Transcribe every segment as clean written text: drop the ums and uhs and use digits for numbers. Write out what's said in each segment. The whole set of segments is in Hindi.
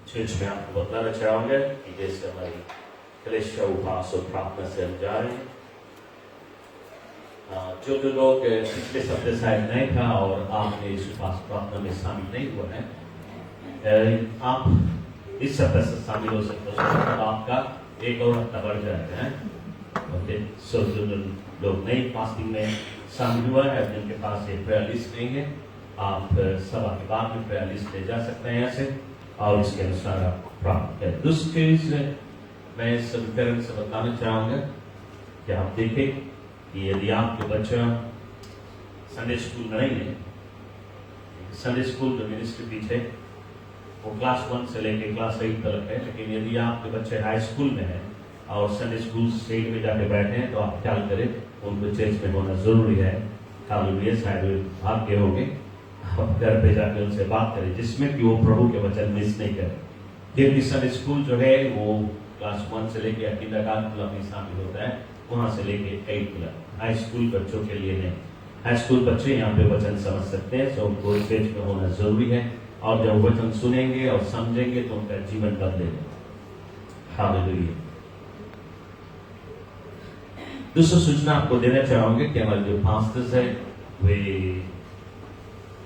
चर्च में आपको बताना चाहूंगा कि जैसे हमारी कलेशिया उपवास और प्रार्थना से हम जा रहे हैं, जो जो लोग पिछले सप्ताह शायद नहीं था और आपने इस उपवास प्रार्थना में शामिल नहीं हुआ है, आप इस सप्ताह से शामिल हो सकते हो तो आपका एक और हफ्ता बढ़ जाएगा है। ओके, सो जो लोग नई फास्टिंग में शामिल हुआ है, जिनके पास एक प्रेयर लिस्ट नहीं है, आप सभा के बाद में प्रेयर लिस्ट ले जा सकते हैं यहाँ से और इसके अनुसार आप प्राप्त करें। दूसरी चीज मैं सभी पेरेंट्स से बताना चाहूंगा कि आप देखें कि यदि आपके बच्चा संडे स्कूल नहीं है, संडे स्कूल जो मिनिस्ट्री पीछे वो क्लास 1 से लेकर क्लास 8 तक है, लेकिन यदि आपके बच्चे हाई स्कूल में है और संडे स्कूल स्टेट में जाके बैठे हैं तो आप ख्याल करें उनको चर्च में होना जरूरी है। हालेलुया, शायद भाग के होंगे, आप घर पे जाकर उनसे बात करें जिसमें कि वो प्रभु के वचन मिस नहीं करें, क्योंकि संडे स्कूल जो है वो क्लास 1 से लेकर किंडरगार्टन क्लब में शामिल होता है, वहां से लेके 8 क्लब। हाई स्कूल बच्चों के लिए नहीं, हाई स्कूल बच्चे यहाँ पे वचन समझ सकते हैं, तो उनको चर्च में होना जरूरी है और जब वचन सुनेंगे और समझेंगे तो उनका जीवन बदलेगा। हालेलुया। दूसरा सूचना आपको देना चाहूंगे कि हमारे जो पास्टर्स है वे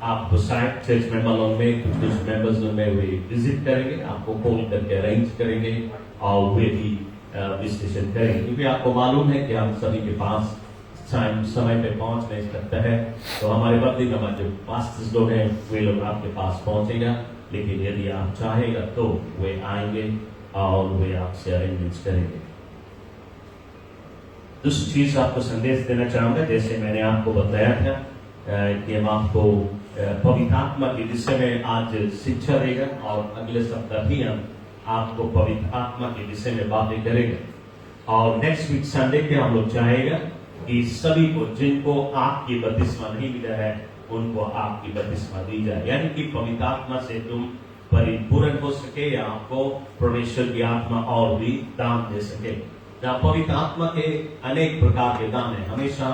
आपको शायद चर्च मेंबर में कुछ मेंबर्स में वे विजिट करेंगे, आपको कॉल करके अरेंज करेंगे और वे भी विजिटेशन करेंगे, क्योंकि आपको मालूम है कि हम सभी के पास समय पे पहुंच नहीं सकता है, तो हमारे बदले हमारे जो पास्टर्स लोग हैं वे लोग आपके पास पहुंचेगा, लेकिन यदि आप चाहेगा तो वे आएंगे और वे आपसे अरेंजमेंट्स करेंगे। दूसरी चीज आपको संदेश देना चाहूंगा, जैसे मैंने आपको बताया था कि हम आपको पवित्र आत्मा के विषय में आज शिक्षा देगा और अगले सप्ताह भी हम आपको पवित्र आत्मा के विषय में बातें करेंगे और नेक्स्ट वीक संडे के हम लोग चाहेगा कि सभी को जिनको आपकी बपतिस्मा नहीं मिला है उनको आपकी बपतिस्मा दी जाए, यानी कि पवित्र आत्मा से तुम परिपूर्ण हो सके या आपको परमेश्वर की आत्मा और भी दान दे सके। जहाँ पवित्र आत्मा के अनेक प्रकार के दान है, हमेशा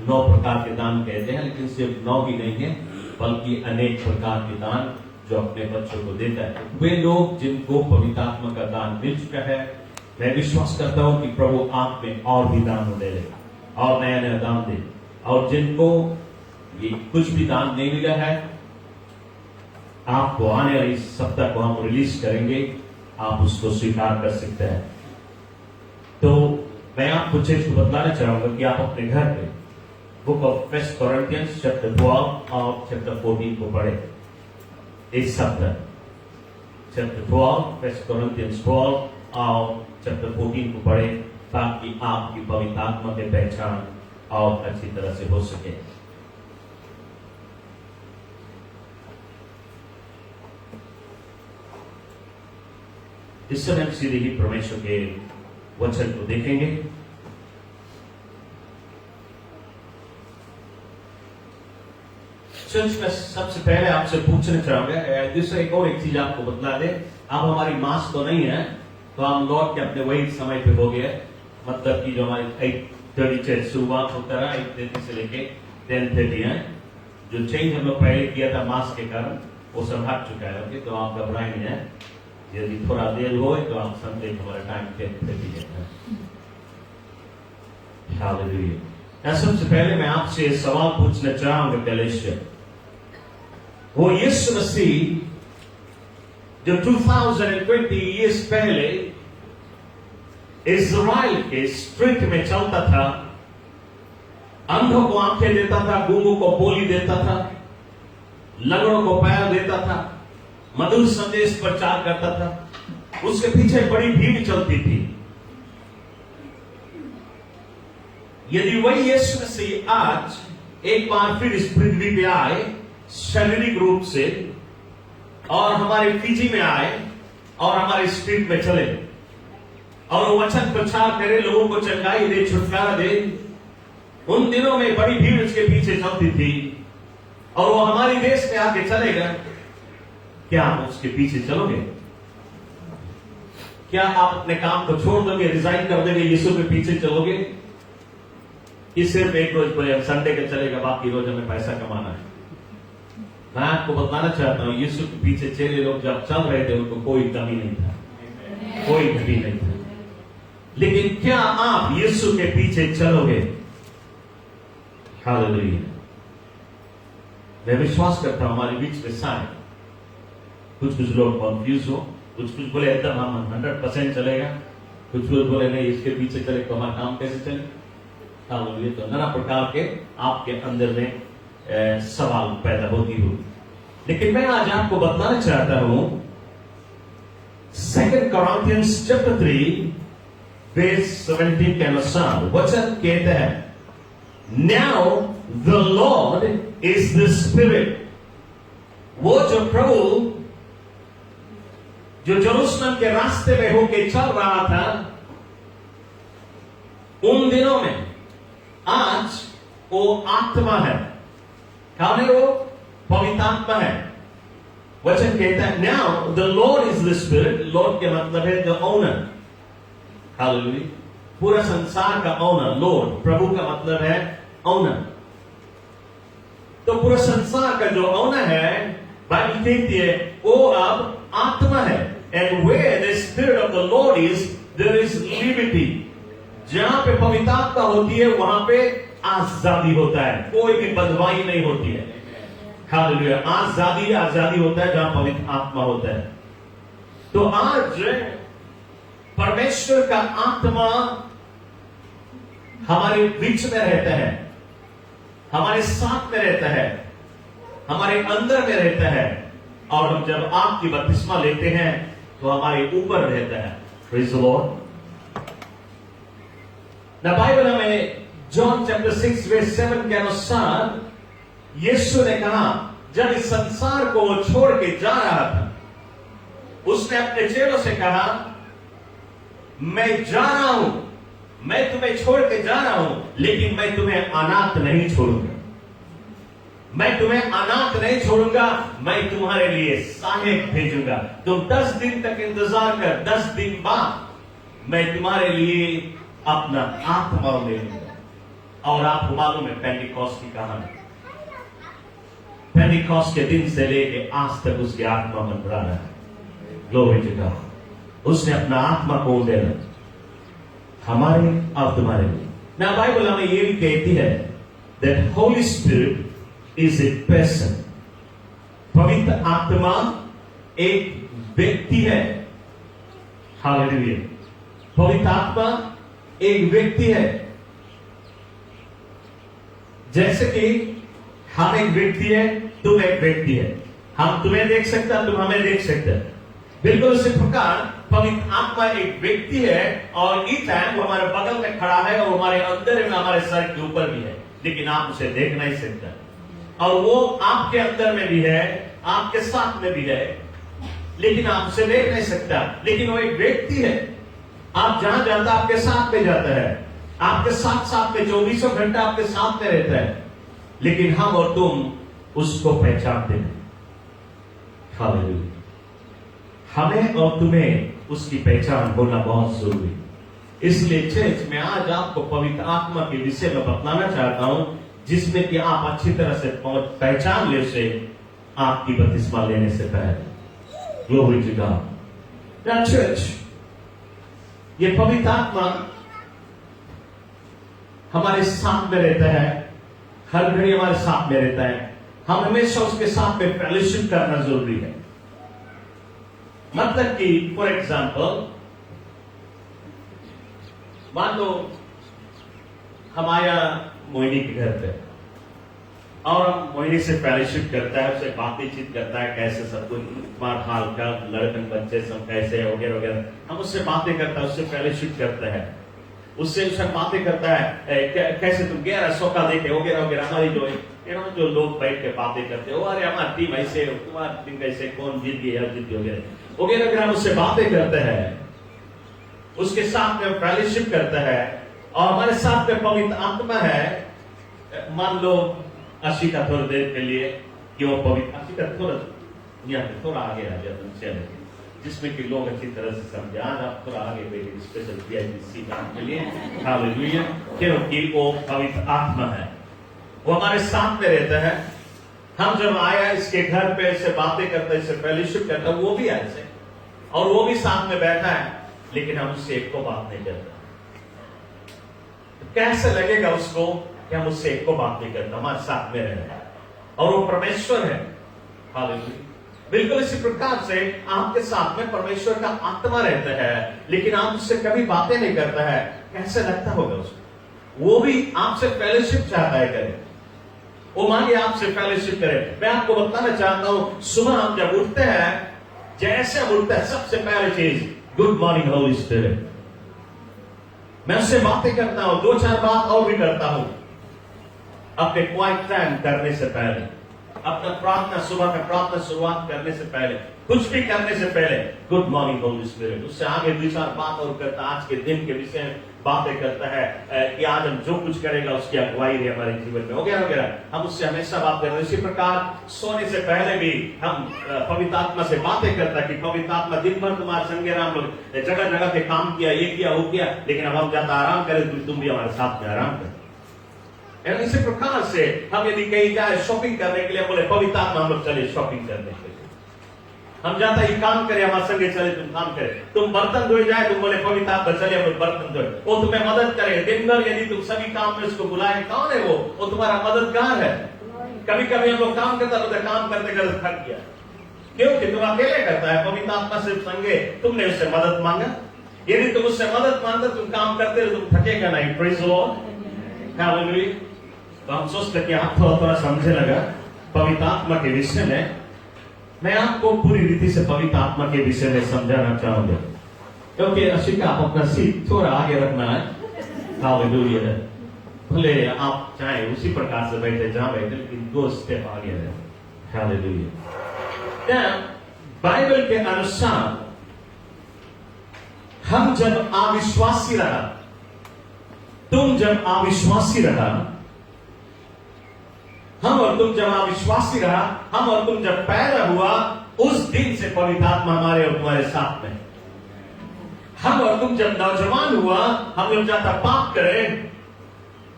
9 प्रकार के दान कहते हैं, लेकिन सिर्फ 9 भी नहीं है बल्कि अनेक प्रकार के दान जो अपने बच्चों को देता है। वे लोग जिनको पवित्र आत्मा का दान मिल चुका है, मैं विश्वास करता हूं कि प्रभु आप में और भी दान दे और नया नया दान दे, और जिनको ये कुछ भी दान नहीं मिला है आपको आने वाले इस सप्ताह को हम रिलीज करेंगे, आप उसको स्वीकार कर सकते हैं। तो मैं आपको चीज को बतलाना चाहूंगा कि आप अपने घर पे book of first Corinthians chapter 12 और चैप्टर 14 को पढ़े इस सप्ताह। चैप्टर 12 फर्स्ट कोरिंथियंस 12 और चैप्टर 14 को पढ़े ताकि आपकी पवित्र आत्मा की पहचान और अच्छी तरह से हो सके। इस समय हम सीधे ही परमेश्वर के वचन को देखेंगे। चर्च में सबसे पहले आपसे पूछना चाहूंगा, दूसरा एक चीज आपको बतला दे, अब हमारी मास तो नहीं है तो हम लौट के अपने वही समय पे हो गए, मतलब कि जो हमारी 8:30 से शुरुआत होता रहा 8:30 से लेके 10:30 है। जो चेंज हम लोग पहले किया था मास के कारण वो सब हट चुका है। ओके, तो आप घबराए नहीं है, यदि थोड़ा देर हो तो आप समझे हमारा टाइम 10:30 है। हालेलुया। सबसे पहले मैं आपसे सवाल पूछना चाहूंगा कलेशिया, वो यीशु मसीह जो 2020 ईयर्स पहले इज़राइल के स्ट्रीट में चलता था, अंधों को आंखें देता था, गूंगों को बोली देता था, लंगड़ों को पैर देता था, मधुर संदेश प्रचार करता था, उसके पीछे बड़ी भीड़ चलती थी। यदि वही यीशु मसीह आज एक बार फिर इस पृथ्वी पे आए शारीरिक रूप से और हमारे फिजी में आए और हमारे स्ट्रीट में चले और वो वचन प्रचार करे, लोगों को चंगाई दे, छुटकारा दे, उन दिनों में बड़ी भीड़ उसके पीछे चलती थी और वो हमारे देश में आके चलेगा, क्या आप उसके पीछे चलोगे? क्या आप अपने काम को छोड़ दोगे, रिजाइन कर दोगे, यीशु के पीछे चलोगे? कि सिर्फ एक रोज बोले संडे का चलेगा, बाकी रोज हमें पैसा कमाना है? मैं आपको बताना चाहता हूं, यीशु के पीछे चेले लोग जब चल रहे थे उनको कोई कमी नहीं था, कोई कमी नहीं था। लेकिन क्या आप यीशु के पीछे चलोगे? हालेलुया। मैं विश्वास करता हूं हमारे बीच में शायद कुछ लोग कंफ्यूज हो, कुछ बोले एकदम हम 100% चलेगा, कुछ बोले नहीं इसके पीछे चले तो हमारा काम कैसे चले। हालेलुया। तो नाना प्रकार के आपके अंदर में सवाल पैदा होती हो, लेकिन मैं आज आपको बताना चाहता हूं 2 Corinthians chapter 3 verse 17 के अनुसार वचन कहता है, Now the Lord is the Spirit। वो जो प्रभु जो यरूशलेम के रास्ते में होके चल रहा था उन दिनों में, आज वो आत्मा है। कौन है वो? पवित्र आत्मा है। वचन कहता है now the Lord is the spirit. Lord के मतलब है द ओनर। हालेलुया। पूरा संसार का ओनर लॉर्ड, प्रभु का मतलब है ओनर। तो पूरा संसार का जो ओनर है, बाइबल कहती है वो अब आत्मा है। And where the spirit of the Lord is there is liberty. जहां पे पवित्र आत्मा होती है वहां पे आजादी होता है, कोई भी बंधवाई नहीं होती है। हालेलुया। आजादी होता है जहां पवित्र आत्मा होता है। तो आज परमेश्वर का आत्मा हमारे बीच में रहता है, हमारे साथ में रहता है, हमारे अंदर में रहता है, और हम जब आपकी बपतिस्मा लेते हैं तो हमारे ऊपर रहता है। Praise the Lord. ना बाइबल हमें जॉन चैप्टर 6 वर्स 7 के अनुसार यीशु ने कहा, जब इस संसार को वो छोड़ के जा रहा था, उसने अपने चेलों से कहा, मैं जा रहा हूं, मैं तुम्हें छोड़ के जा रहा हूं, लेकिन मैं तुम्हें अनाथ नहीं छोड़ूंगा। मैं तुम्हें अनाथ नहीं छोड़ूंगा, मैं तुम्हारे लिए सहायक भेजूंगा। तुम 10 दिन तक इंतजार कर, 10 दिन बाद मैं तुम्हारे लिए अपना आत्मा ले लूंगा। और आपको मालूम है पेंटिकॉस्ट की कहानी, पेंटिकॉस्ट के दिन से लेके आज तक उसकी आत्मा मंडरा रहा है। Glory to God. उसने अपना आत्मा को देना हमारे और तुम्हारे लिए। ना बाइबल हमें ये भी कहती है that Holi spirit is a person. पवित्र आत्मा एक व्यक्ति है। हालेलुया। पवित्र आत्मा एक व्यक्ति है। जैसे कि हम एक व्यक्ति है, तुम एक व्यक्ति है। हम तुम्हें देख सकते हैं, तुम हमें देख सकते हैं। बिल्कुल उसी प्रकार पवित्र आत्मा एक व्यक्ति है, और इस टाइम वो हमारे बगल में खड़ा है और हमारे अंदर में, हमारे सर के ऊपर भी है, लेकिन आप उसे देख नहीं सकते। और वो आपके अंदर में भी है, आपके साथ में भी है, लेकिन आप उसे देख नहीं सकता। लेकिन वो एक व्यक्ति है। आप जहां जाता आपके साथ में जाता है, आपके साथ में 24 घंटा आपके साथ में रहता है, लेकिन हम और तुम उसको पहचानते हैं। हालेलुया। हमें और तुम्हें उसकी पहचान होना बहुत जरूरी। इसलिए चर्च में आज आपको पवित्र आत्मा के विषय में बताना चाहता हूं, जिसमें कि आप अच्छी तरह से पहचान ले से आपकी बपतिस्मा लेने से पहले। Glory to God. चर्च, ये पवित्र आत्मा हमारे साथ में रहता है, हर घड़ी हमारे साथ में रहता है। हम हमेशा उसके साथ में फेलोशिप करना जरूरी है। मतलब कि फॉर एग्जाम्पल, मान लो हम आया मोहिनी के घर पे, और हम मोहिनी से फेलोशिप करता है, उससे बातचीत करता है, कैसे सब कुछ तुम्हारा हाल का, लड़कन बच्चे सब कैसे वगैरह वगैरह, हम उससे बातें करता है, उससे फेलोशिप करता है, उससे बातें करता है, कैसे तुम गया सौका देखे वगैरह वगैरह। हमारी जो लोग बैठ के बातें करते हो, अरे हमारी टीम ऐसे, तुम्हारी टीम कैसे, कौन जीत गई जीत वगैरह वगैरह, हम उससे बातें करते हैं, उसके साथ में फेलोशिप करता है। और हमारे साथ में पवित्र आत्मा है। मान लो अशिका थोड़ी देर के लिए, क्यों पवित्र अशिका थोड़ा आगे आ जाए तुमसे, जिसमें कि लोग अच्छी तरह से समझे। आज आप थोड़ा आगे बैठे स्पेशल वीआईपी के लिए। हालेलुया। क्योंकि वो पवित्र आत्मा है, वो हमारे साथ में रहता है, हम जब आया इसके घर पे इससे बातें करते, इससे फेलोशिप करता, वो भी ऐसे और वो भी साथ में बैठा है, लेकिन हम उससे एक को बात नहीं करते। कैसे लगेगा उसको कि हम उससे एक को बात नहीं करते, हमारे साथ में रह रहे हैं और वो परमेश्वर है। हालेलुया। बिल्कुल इसी प्रकार से आपके साथ में परमेश्वर का आत्मा रहता है, लेकिन आप उससे कभी बातें नहीं करता है, कैसे लगता होगा उसको? वो भी आपसे फेलोशिप चाहता है करे, वो मांगे आपसे फेलोशिप करे। मैं आपको बताना चाहता हूं, सुबह हम जब उठते हैं, जैसे हम उठते हैं, सबसे पहली चीज गुड मॉर्निंग होली स्पिरिट। मैं उससे बातें करता हूं, 2-4 बात और भी करता हूं अपने क्वाइट टाइम करने से पहले, अपना प्रार्थना, सुबह का प्रार्थना शुरुआत करने से पहले, कुछ भी करने से पहले गुड मॉर्निंग होली स्पिरिट। उससे आगे 2-4 बात और करता, आज के दिन के विषय में बातें करता है कि आज हम जो कुछ करेगा उसकी अगुवाई है हमारे जीवन में, वगैरह वगैरह। हम उससे हमेशा बात करते हैं। इसी प्रकार सोने से पहले भी हम पवित्र आत्मा से बातें करता कि पवित्र आत्मा दिन भर तुम्हारे संगे राम लोग जगह जगह पे काम किया, ये किया वो किया, लेकिन अब हम जाता आराम करें, तुम भी हमारे साथ में आराम करें। इसी प्रकार से हम यदि कहीं जाए शॉपिंग करने के लिए, बोले पवित्र आत्मा हम लोग चले शॉपिंग करने के लिए, हम जाता ही काम करे, हमारे संगे चले, तुम काम करे। तुम बर्तन धोए जाए, तुम बोले पवित्र आत्मा चले हम लोग बर्तन धोए, वो तुम्हें मदद करे। दिन भर यदि तुम सभी काम में उसको बुलाए, कौन है वो तुम्हारा मददगार है। कभी कभी हम लोग काम करता रहता, काम करते करते थक गया, क्योंकि तुम अकेले करता है, पवित्र आत्मा से संगे तुमने उससे मदद मांगा। यदि तुम उससे मदद मांगते, तुम काम करते रहे, तुम थकेगा नहीं। Praise the Lord. हालेलुया। तो हम सोचते कि आप थोड़ा समझे लगा पवित्र आत्मा के विषय में। मैं आपको पूरी रीति से पवित्र आत्मा के विषय में समझाना चाहूंगा, क्योंकि अशिका आप अपना सीट थोड़ा आगे रखना है। हालेलुया। भले आप चाहे उसी प्रकार से बैठे जहां बैठे, लेकिन 2 स्टेप आगे रहे। हालेलुया। बाइबल के अनुसार हम जब अविश्वासी रहा, तुम जब अविश्वासी रहा, हम और तुम जब अविश्वासी रहा, हम और तुम जब पैदा हुआ, उस दिन से पवित्र आत्मा हमारे और तुम्हारे साथ में। हम और तुम जब नौजवान हुआ, हम जब जाता पाप करे,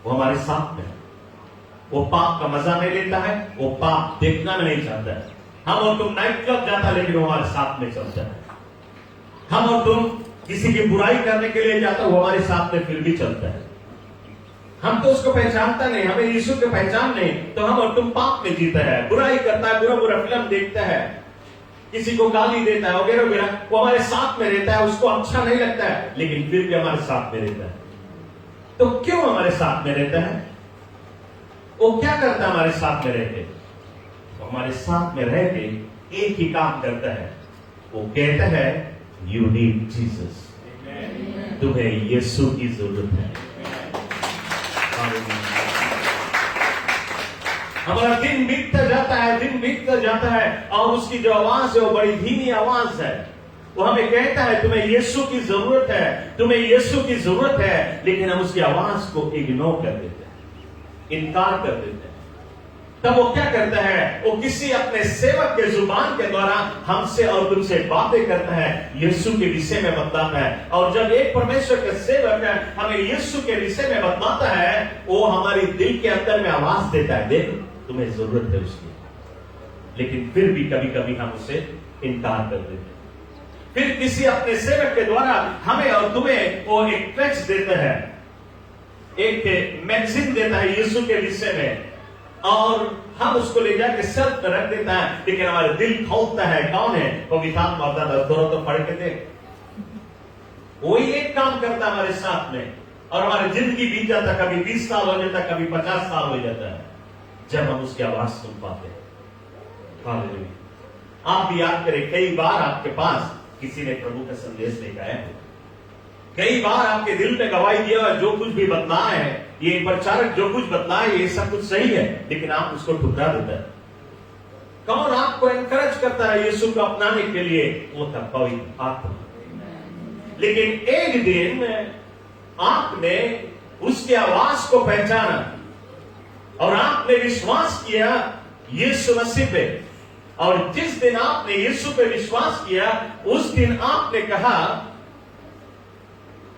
वो हमारे साथ में। वो पाप का मजा नहीं लेता है, वो पाप देखना नहीं चाहता है। हम और तुम नाइट क्लब जाता, लेकिन वो हमारे साथ में चलता है। हम और तुम किसी की बुराई करने के लिए जाता, वो हमारे साथ में फिर भी चलता है। हम तो उसको पहचानता नहीं, हमें यीशु की पहचान नहीं, तो हम और तुम पाप में जीता है, बुराई करता है, बुरा बुरा फिल्म देखता है, किसी को गाली देता है, वगैरह वगैरह। वो हमारे साथ में रहता है, उसको अच्छा नहीं लगता है, लेकिन फिर भी हमारे साथ में रहता है। तो क्यों हमारे साथ में रहता है? वो क्या करता है हमारे साथ में रहते? तो हमारे साथ में रह के एक ही काम करता है, वो कहता है यू नीड जीसस। तुम्हें यीशु की जरूरत है। हमारा दिन बीतता जाता है, दिन बीतता जाता है, और उसकी जो आवाज है वो बड़ी धीमी आवाज है। वो हमें कहता है तुम्हें यीशु की जरूरत है, तुम्हें यीशु की जरूरत है, लेकिन हम उसकी आवाज को इग्नोर कर देते हैं, इनकार कर देते हैं। तब वो क्या करता है? वो किसी अपने सेवक के जुबान के द्वारा हमसे और तुमसे बातें करता है, यीशु के विषय में बतलाता है। और जब एक परमेश्वर के सेवक हमें यीशु के विषय में बतलाता है, वो हमारी दिल के अंदर में आवाज देता है, देख तुम्हें जरूरत है उसकी, लेकिन फिर भी कभी कभी हम उसे इनकार कर देते हैं। फिर किसी अपने सेवक के द्वारा हमें और तुम्हें वो एक टेक्स्ट देता है, एक मैगजीन देता है यीशु के विषय में, और हम उसको ले जाके सर पर रख देता है, लेकिन हमारे दिल खौलता है। कौन है? पवित्र आत्मा होता है। थोड़ा तो पढ़ के देख, वही एक काम करता है हमारे साथ में, और हमारी जिंदगी बीत जाता, कभी 20 साल हो जाता, कभी 50 साल हो जाता है, जब हम उसकी आवाज सुन पाते हैं। हालेलुया। आप भी याद करें, कई बार आपके पास किसी ने प्रभु का संदेश लेकर आया है, कई बार आपके दिल पे गवाही दिया, जो कुछ भी बतलाया है, ये प्रचारक जो कुछ बतलाए ये सब कुछ सही है, लेकिन आप उसको ठुकरा देते हैं। कौन आपको एनकरेज करता है यीशु को अपनाने के लिए? वो था पवित्र आत्मा। लेकिन एक दिन आपने उसकी आवाज को पहचाना और आपने विश्वास किया यीशु मसीह पे, और जिस दिन आपने यीशु पे विश्वास किया, उस दिन आपने कहा,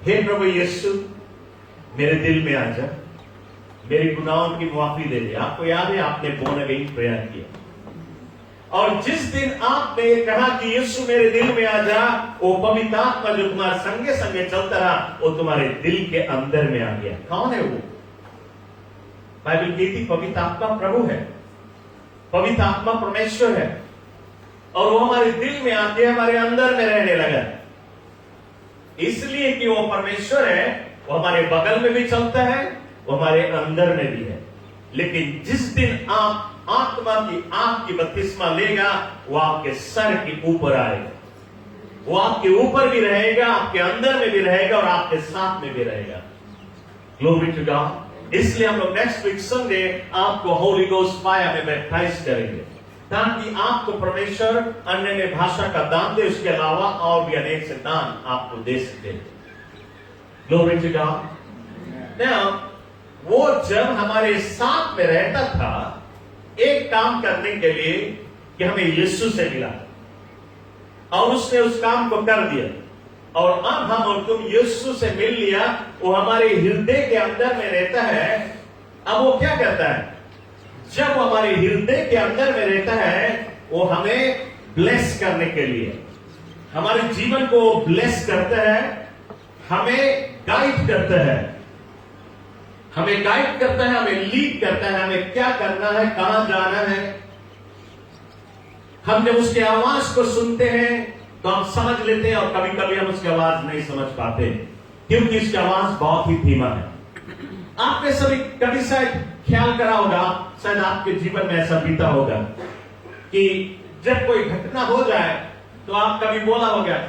हे प्रभु यीशु, मेरे दिल में आ जा, मेरे गुनाहों की माफी दे दे। आपको याद है आपने बोर्न अगेन प्रेयर किया, और जिस दिन आपने कहा कि यीशु मेरे दिल में आ जा, वो पवित्र आत्मा जो तुम्हारे संगे संगे चलता रहा, वो तुम्हारे दिल के अंदर में आ गया। कौन है वो? बाइबल कहती पवित्र आत्मा प्रभु है, पवित्र आत्मा परमेश्वर है, और वो हमारे दिल में आके हमारे अंदर में रहने लगा। इसलिए कि वो परमेश्वर है, वो हमारे बगल में भी चलता है, वो हमारे अंदर में भी है। लेकिन जिस दिन आप आत्मा की आंख की बपतिस्मा लेगा, वो आपके सर के ऊपर आएगा, वो आपके ऊपर भी रहेगा, आपके अंदर में भी रहेगा, और आपके साथ में भी रहेगा। Glory to God. इसलिए हम लोग नेक्स्ट वीक संडे आपको होली गोस्ट फायर में बैप्टाइज करेंगे, ताकि आपको परमेश्वर अन्य में भाषा का दान दे, उसके अलावा और भी अनेक से दान आपको दे सके। Glory to God. नाउ वो जब हमारे साथ में रहता था एक काम करने के लिए कि हमें यीशु से मिला, और उसने उस काम को कर दिया, और अब हम और तुम यीशु से मिल लिया, वो हमारे हृदय के अंदर में रहता है। अब वो क्या करता है? जब वो हमारे हृदय के अंदर में रहता है, वो हमें ब्लेस करने के लिए, हमारे जीवन को ब्लेस करता है, हमें गाइड करता है, हमें गाइड करता है, हमें लीड करता है, हमें क्या करना है, कहां जाना है। हम जब उसकी आवाज को सुनते हैं तो हम समझ लेते हैं, और कभी कभी हम उसकी आवाज नहीं समझ पाते, क्योंकि उसकी आवाज बहुत ही धीमा है। आपने सभी कभी शायद ख्याल करा होगा, शायद आपके जीवन में ऐसा बीता होगा कि जब कोई घटना हो जाए तो आप कभी बोला होगा,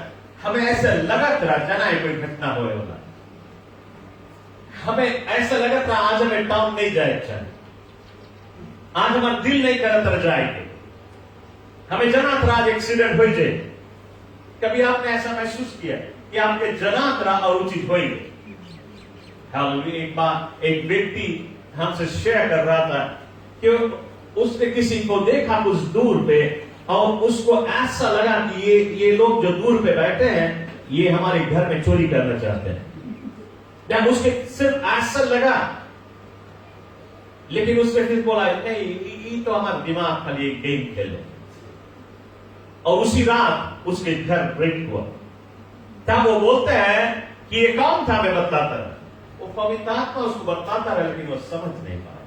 हमें ऐसा लगा था जना कोई घटना हो होगा, हमें ऐसा लगा था आज हमें टाउन नहीं जाए, आज हमारा दिल नहीं करता रह जाएंगे, हमें जना था आज एक्सीडेंट हो जाए। कभी आपने ऐसा महसूस किया कि आपके जना था और उचित हो गए? एक बार एक व्यक्ति हमसे शेयर कर रहा था कि उसने किसी को देखा कुछ दूर पे, और उसको ऐसा लगा कि ये लोग जो दूर पे बैठे हैं, ये हमारे घर में चोरी करना चाहते हैं। जब उसके सिर्फ ऐसा लगा, लेकिन उसने फिर बोला नहीं, ये तो हमारा दिमाग खाली एक गेम खेले, और उसी रात उसके घर ब्रेक हुआ। तब वो बोलते हैं कि ये कौन था, मैं बताता रहा, वो पवित्र आत्मा उसको बताता रहा, लेकिन वो समझ नहीं पाया।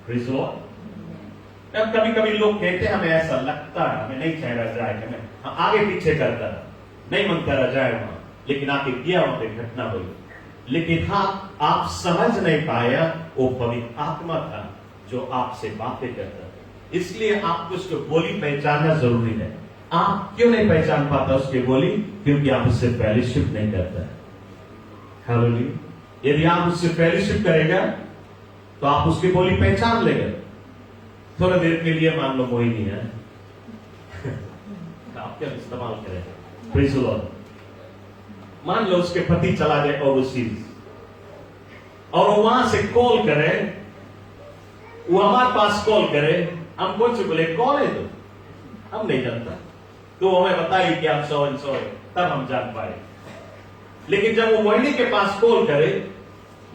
Praise Lord. कभी कभी लोग कहते हैं हमें ऐसा लगता है, हमें नहीं चाह रहा जाए, हमें आगे पीछे करता है, नहीं मन करा जाए वहां, लेकिन आके किया वहां पे घटना हुई, लेकिन हाँ आप समझ नहीं पाया, वो पवित्र आत्मा था जो आपसे बातें करता था। इसलिए आपको उसकी बोली पहचानना जरूरी है। आप क्यों नहीं पहचान पाता उसकी बोली? क्योंकि आप उससे फेलोशिप नहीं करता है। हालेलुया। यदि आप उससे फेलोशिप करेगा तो आप उसकी बोली पहचान लेगा। थोड़ा देर के लिए मान लो कोई नहीं है आप क्या इस्तेमाल करें? Praise the Lord. मान लो उसके पति चला जाए ओवरसीज, और वो वहां से कॉल करे, वो हमारे पास कॉल करे, हम कौन से बोले कौन है तो हम नहीं जानता, तो हमें बताइए कि आप सो एंड सो है, तब हम जान पाए। लेकिन जब वो मोहिनी के पास कॉल करे,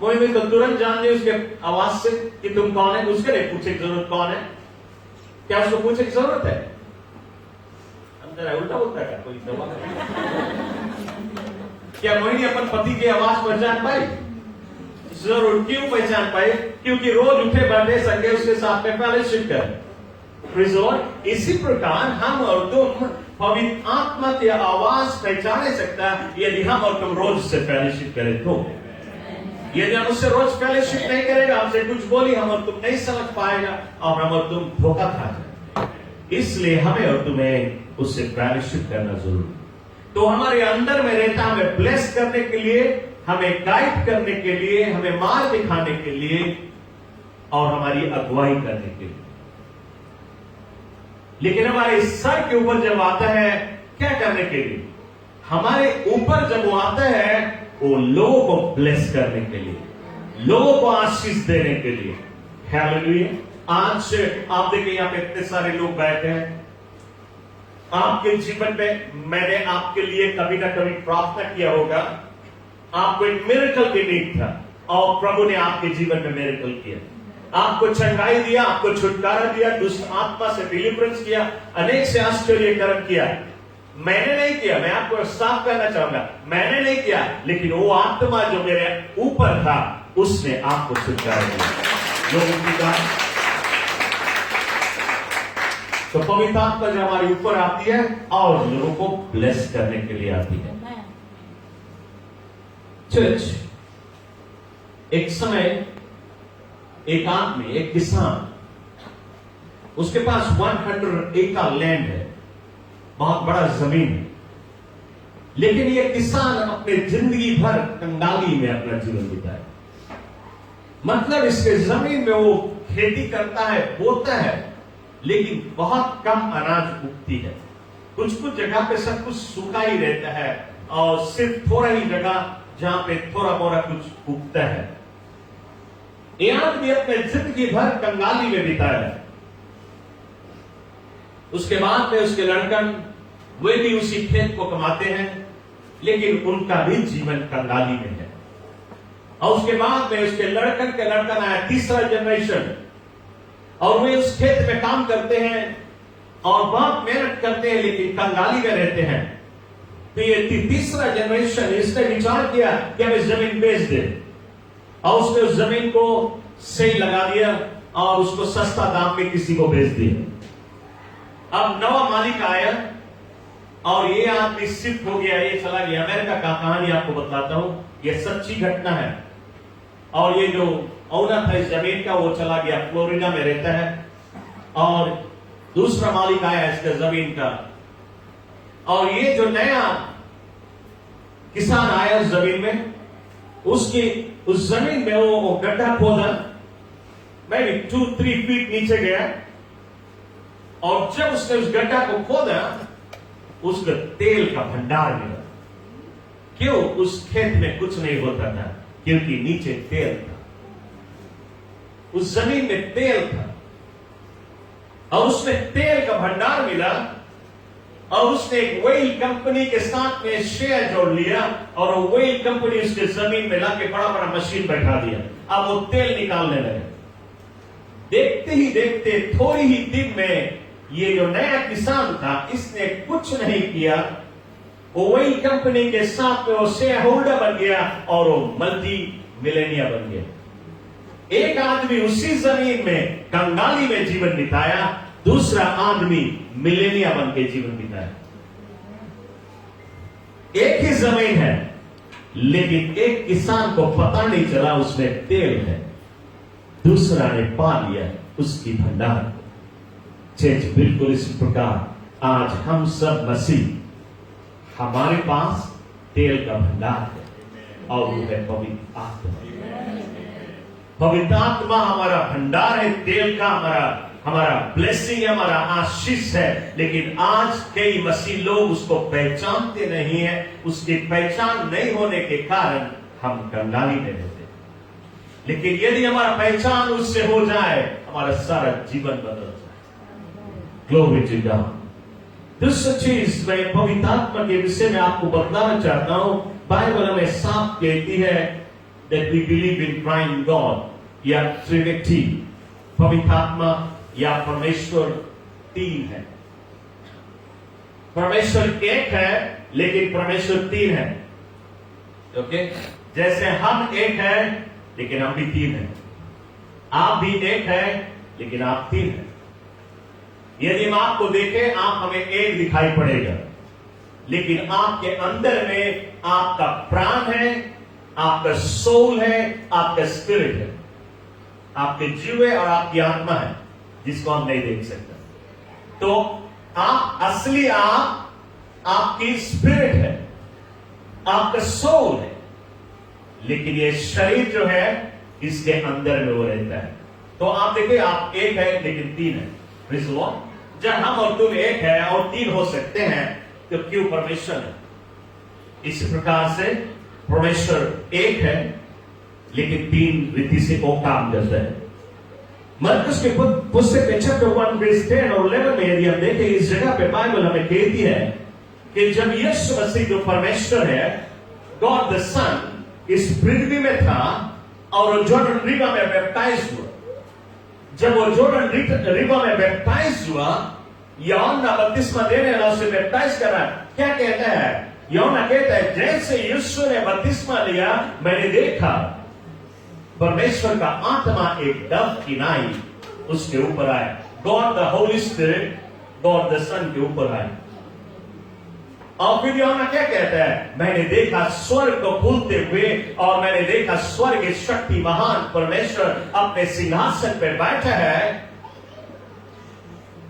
मोहिनी तो तुरंत जान ली उसके आवाज से कि तुम कौन है। उसके लिए पूछे की जरूरत कौन है? क्या उसको पूछे की जरूरत है? हम जरा उल्टा बोलता है कोई जवाब क्या मोहिनी अपन पति की आवाज पहचान पाई? जरूर। क्यों पहचान पाए? क्योंकि रोज उठे बैठे संगे उसके साथ में फेलोशिप करें। Praise the Lord. इसी प्रकार हम और तुम पवित्र आत्मा की आवाज पहचाने सकता यदि हम और तुम रोज से फेलोशिप करें तो। यदि हम उससे रोज फेलोशिप नहीं करेगा, हमसे कुछ बोली हम और तुम नहीं समझ पाएगा, और हम और तुम धोखा खा जाएंगे। इसलिए हमें और तुम्हें उससे फेलोशिप करना जरूरी। तो हमारे अंदर में रहता, हमें ब्लेस करने के लिए, हमें गाइड करने के लिए, हमें मार्ग दिखाने के लिए, और हमारी अगुवाई करने के लिए। लेकिन हमारे सर के ऊपर जब आता है, क्या करने के लिए? हमारे ऊपर जब वो आता है, वो लोगों को ब्लेस करने के लिए, लोगों को आशीष देने के लिए। हालेलुया। आज आप देखिए यहां पे इतने सारे लोग बैठे हैं। आपके जीवन में मैंने आपके लिए कभी ना कभी प्रार्थना किया होगा, आपको एक मिरेकल की नीड था, और प्रभु ने आपके जीवन में मिरेकल किया, आपको चंगाई दिया, आपको छुटकारा दिया, दुष्ट आत्मा से डिलीवरेंस किया, अनेक से आश्चर्य कर्म किया। मैंने नहीं किया, मैं आपको साफ कहना चाहूंगा, मैंने नहीं किया, लेकिन वो आत्मा जो मेरे ऊपर था उसने आपको छुटकारा दिया। लोगों की बात तो पवित्र आत्मा जो हमारे ऊपर आती है और लोगों को ब्लेस करने के लिए आती है। चर्च, एक समय एक आदमी, एक किसान, उसके पास 100 एकड़ लैंड है, बहुत बड़ा जमीन है, लेकिन ये किसान अपने जिंदगी भर कंगाली में अपना जीवन बिताए। मतलब इसके जमीन में वो खेती करता है, बोता है, लेकिन बहुत कम अनाज उगती है। कुछ कुछ जगह पे सब कुछ सूखा ही रहता है और सिर्फ थोड़ा ही जगह जहां पे थोड़ा मोड़ा कुछ उगता है। ये आदमी अपने जिंदगी भर कंगाली में बिताया है। उसके बाद में उसके लड़कन वे भी उसी खेत को कमाते हैं, लेकिन उनका भी जीवन कंगाली में है। और उसके बाद में उसके लड़कन के लड़कन आया, तीसरा जनरेशन, और वे उस खेत में काम करते हैं और बहुत मेहनत करते हैं, लेकिन कंगाली में रहते हैं। तो ये तीसरा जनरेशन, इसने विचार किया कि हम इस जमीन बेच दें, और उसने उस जमीन को सही लगा दिया और उसको सस्ता दाम में किसी को बेच दिया। अब नवा मालिक आया और ये आदमी शिफ्ट हो गया, ये चला गया। अमेरिका का कहानी आपको बताता हूं, ये सच्ची घटना है। और ये जो ओनर था इस जमीन का, वो चला गया, फ्लोरिडा में रहता है, और दूसरा मालिक आया इसका जमीन का। और ये जो नया किसान आया उस जमीन में, उसकी उस जमीन में वो गड्ढा खोदा, मैं भी 2-3 फीट नीचे गया, और जब उसने उस गड्ढा को खोदा, उसको तेल का भंडार मिला। क्यों? उस खेत में कुछ नहीं होता था, क्योंकि नीचे तेल था, उस जमीन में तेल था, और उसमें तेल का भंडार मिला। और उसने एक वेल कंपनी के साथ में शेयर जोड़ लिया, और वो वेल कंपनी उसके जमीन में लाके बड़ा बड़ा मशीन बैठा दिया। अब वो तेल निकालने लगे। देखते ही देखते थोड़ी ही दिन में ये जो नया किसान था, इसने कुछ नहीं किया, वो वेल कंपनी के साथ में वो शेयर होल्डर बन गया और वो मल्टी मिलेनियर बन गया। एक आदमी उसी जमीन में कंगाली में जीवन बिताया, दूसरा आदमी मिलेनियर बन के जीवन बिताया। एक ही जमीन है, लेकिन एक किसान को पता नहीं चला उसमें तेल है, दूसरा ने पा लिया उसकी भंडार को। चर्च, बिल्कुल इस प्रकार आज हम सब मसीह, हमारे पास तेल का भंडार है, और वो है पवित्र आत्मा। पवित्र आत्मा हमारा भंडार है, तेल का हमारा ब्लेसिंग है, हमारा आशीष है। लेकिन आज कई मसीह लोग उसको पहचानते नहीं है। उसकी पहचान नहीं होने के कारण हम कंगाली में रहते हैं। लेकिन यदि हमारा पहचान उससे हो जाए, हमारा सारा जीवन बदल जाए। Glory to God. दूसरी चीज मैं पवित्र आत्मा के विषय में आपको बताना चाहता हूं। बाइबल हमें साफ कहती है that we believe in triune God या ट्रिनिटी। पवित्र आत्मा या परमेश्वर तीन है। परमेश्वर एक है, लेकिन परमेश्वर तीन है। ओके? जैसे हम एक है, लेकिन हम भी तीन है। आप भी एक है, लेकिन आप तीन है। यदि हम आपको देखें, आप हमें एक दिखाई पड़ेगा, लेकिन आपके अंदर में आपका प्राण है, आपका सोल है, आपका स्पिरिट है, आपके जीव है और आपकी आत्मा है, जिसको हम नहीं देख सकते। तो आप असली आपकी स्पिरिट है, आपका सोल है, लेकिन ये शरीर जो है इसके अंदर में वो रहता है। तो आप देखिए, आप एक है लेकिन तीन है। Praise the Lord. जब हम और तुम एक है और तीन हो सकते हैं, तो क्यों परमेश्वर है? इसी प्रकार से परमेश्वर एक है, लेकिन तीन रीति से वो काम करता है। मरकुस के पुस्तक में चैप्टर 1 वर्स 10 और 11 में यदि हम देखें, इस जगह पे बाइबल हमें कहती है कि जब यीशु मसीह जो परमेश्वर है, गॉड द सन, इस पृथ्वी में था, और जॉर्डन रिवर में बैप्टाइज हुआ। जब वो जॉर्डन रिवर में बैप्टाइज हुआ, यूहन्ना बपतिस्मा देने वाला उसे बैप्टाइज कर रहा है। क्या कहता है यूहन्ना? कहता है जैसे यीशु ने बपतिस्मा लिया, मैंने देखा परमेश्वर का आत्मा एक डव की नाई उसके ऊपर आए। God the Holy Spirit, God the Son के ऊपर आए। और फिर यूहन्ना क्या कहता है? मैंने देखा स्वर्ग को खुलते हुए, और मैंने देखा स्वर्ग के शक्ति महान परमेश्वर अपने सिंहासन पर बैठा है,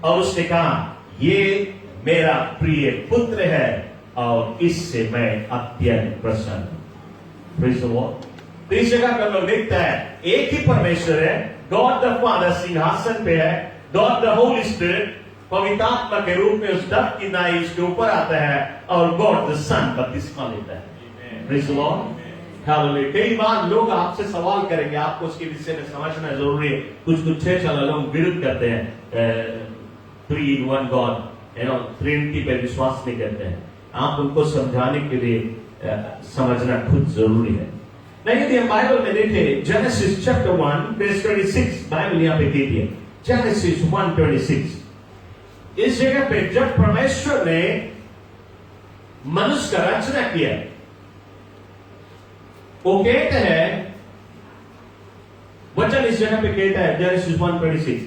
और उसने कहा ये मेरा प्रिय पुत्र है और इससे मैं अत्यंत प्रसन्न। Praise the Lord. तो इस जगह पर लोग देखता है एक ही परमेश्वर है, गॉड द फादर सिंहासन पे है, गॉड द होली स्पिरिट पवित्र आत्मा के रूप में उस डव की नाई उसके ऊपर आता है, और गॉड द सन बपतिस्मा लेता है। Praise the Lord. हालेलुया। कई बार लोग आपसे सवाल करेंगे, आपको उसके विषय में समझना जरूरी है। कुछ लोग विरुद्ध करते हैं, 3 in 1 गॉड, ट्रिनिटी पे विश्वास नहीं करते हैं। आप उनको समझाने के लिए समझना खुद जरूरी है। नहीं, यदि हम बाइबल में देखें जेनेसिस चैप्टर 1 वर्स 26, बाइबल यहां पे कहती है जेनेसिस 1:26। इस जगह पे जब परमेश्वर ने मनुष्य का रचना किया, वो कहते हैं, वचन इस जगह पे कहता है Genesis 1:26,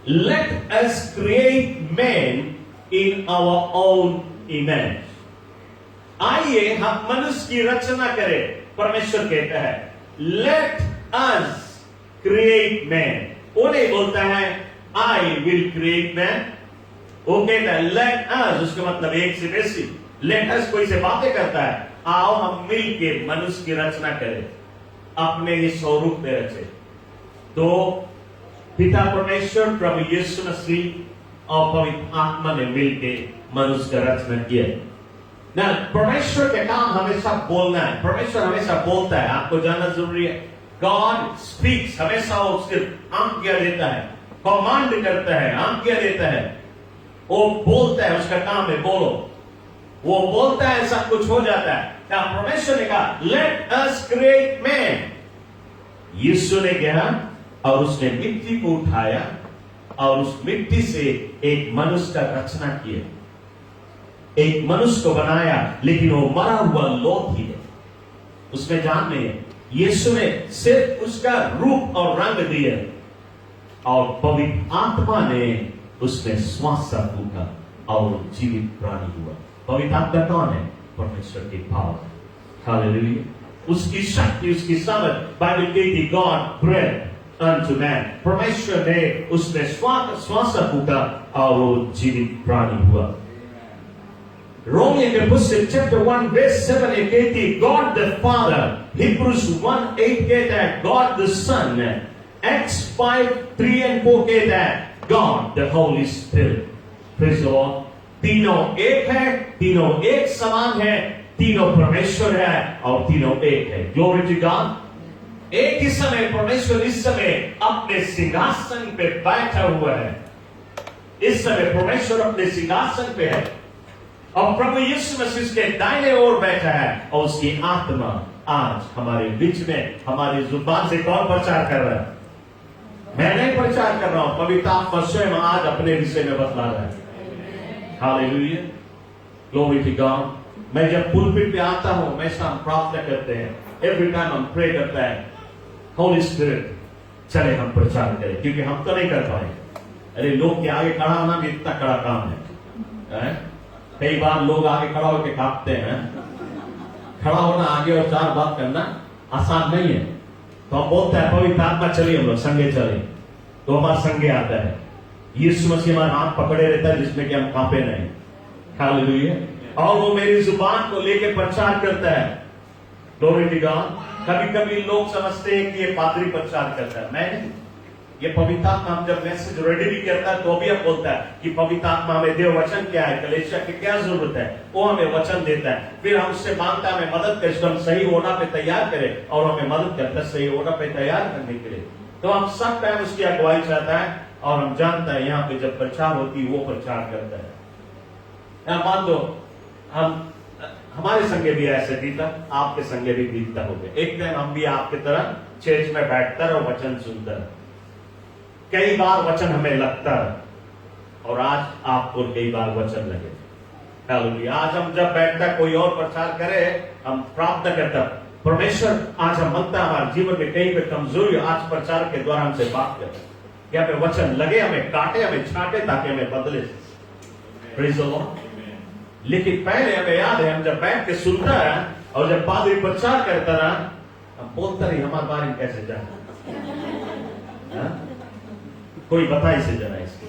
let us create man in our own image. आइए हम मनुष्य की रचना करें। परमेश्वर कहता है लेट अस क्रिएट मैन। वो नहीं बोलता है आई विल क्रिएट मैन। वो कहता है लेट अस, उसका मतलब एक से बेसी। लेट अस कोई से बातें करता है, आओ हम मिलके मनुष्य की रचना करें, अपने ही स्वरूप में रचे। तो पिता परमेश्वर, प्रभु यीशु मसीह और पवित्र आत्मा ने मिलके मनुष्य का रचना किया। ना परमेश्वर के काम हमेशा बोलना है। परमेश्वर हमेशा बोलता है, आपको जानना जरूरी है। गॉड स्पीक्स, हमेशा वो सिर्फ आज्ञा देता है, कमांड करता है, आज्ञा देता है। वो बोलता है, उसका काम है बोलो। वो बोलता है, सब कुछ हो जाता है। क्या परमेश्वर ने कहा लेट अस क्रिएट मैन। यीशु ने कहा और उसने मिट्टी को उठाया और उस मिट्टी से एक मनुष्य का रचना किया, एक मनुष्य को बनाया, लेकिन वो मरा हुआ लोथ ही है, उसमें जान नहीं है। यीशु ने सिर्फ उसका रूप और रंग दिया, और पवित्र आत्मा ने उसमें श्वास फूका और जीवित प्राणी हुआ। पवित्र आत्मा कौन है? परमेश्वर की पावर। हालेलुया। उसकी शक्ति, उसकी समझ, बाइबल कहती गॉड ब्रेथ अनटू मैन। परमेश्वर ने उसमें श्वास फूका और वो जीवित प्राणी हुआ। रोमियो के पुस्तक चैप्टर 1 वर्स 7 कहती गॉड द फादर। हिब्रूज 1:8 कहता है God the Son. Acts 5:3 and 4 कहता है God the Holy Spirit. Praise the Lord. तीनों एक है, तीनों एक समान है, तीनों परमेश्वर है और तीनों एक है। Glory to God. एक ही समय परमेश्वर इस समय अपने सिंहासन पे बैठा हुआ है। इस समय परमेश्वर अपने सिंहासन पे है और प्रभु यीशु मसीह के दाहिने ओर बैठा है, और उसकी आत्मा आज हमारे बीच में, हमारी जुबान से कौन प्रचार कर रहा है? मैं नहीं प्रचार कर रहा हूं, पवित्र आत्मा स्वयं आज अपने विषय में बतला रहा है। हालेलुया। Glory to God. मैं जब पुलपिट पे आता हूं, हमेशा हम प्रार्थना करते हैं, एवरी टाइम हम प्रे करते हैं, होली स्पिरिट चले हम प्रचार करें, क्योंकि हम तो नहीं कर पाएंगे। अरे लोग के आगे खड़ा होना भी इतना कड़ा काम है। कई बार लोग आगे खड़ा होकर कांपते हैं। खड़ा होना आगे और 4 बात करना आसान नहीं है। तो हम बोलते हैं पवित्र आत्मा चलिए, हम लोग संगे चले, तो हमारा संगे आता है। यीशु मसीह हमारा हाथ पकड़े रहता है जिसमें कि हम कांपे नहीं। हालेलुया। और वो मेरी जुबान को लेकर प्रचार करता है। Glory to God. कभी कभी लोग समझते हैं कि ये पादरी प्रचार करता है, मैं नहीं। ये पवित्र आत्मा हम जब मैसेज रेडी भी करता है तो भी अब बोलता है कि पवित्र आत्मा हमें देव वचन क्या है, कलीसिया की क्या जरूरत है, वो हमें वचन देता है। फिर हम उससे मांगता है हमें मदद कर, हम सही ओना पे तैयार करें, और हमें मदद करता है सही ओना पे तैयार करने के लिए। तो हम सब टाइम उसकी अगुवाई चाहता है, और हम जानता है यहाँ पे जब प्रचार होती है वो प्रचार करता है। मान लो हम हमारे संगे भी ऐसे बीता, आपके संगे भी बीतता होगा। एक दिन हम भी आपकी तरह चर्च में बैठकर और वचन सुनकर, कई बार वचन हमें लगता है, और आज आपको कई बार वचन लगे। हालेलुया। आज हम जब बैठता कोई और प्रचार करे, हम प्रार्थना करता परमेश्वर आज हम मनता हमारे जीवन में कहीं पे कमजोरी, आज प्रचार के द्वारा हमसे बात करे, कि हमें वचन लगे, हमें काटे, हमें छाटे, ताकि हमें बदले। Praise the Lord. लेकिन पहले हमें याद है, हम जब बैठ के सुनता है और जब पादरी प्रचार करता रहा, हम बोलता रही हमारे बारे में कैसे जाए, कोई बता इसे जरा इसको।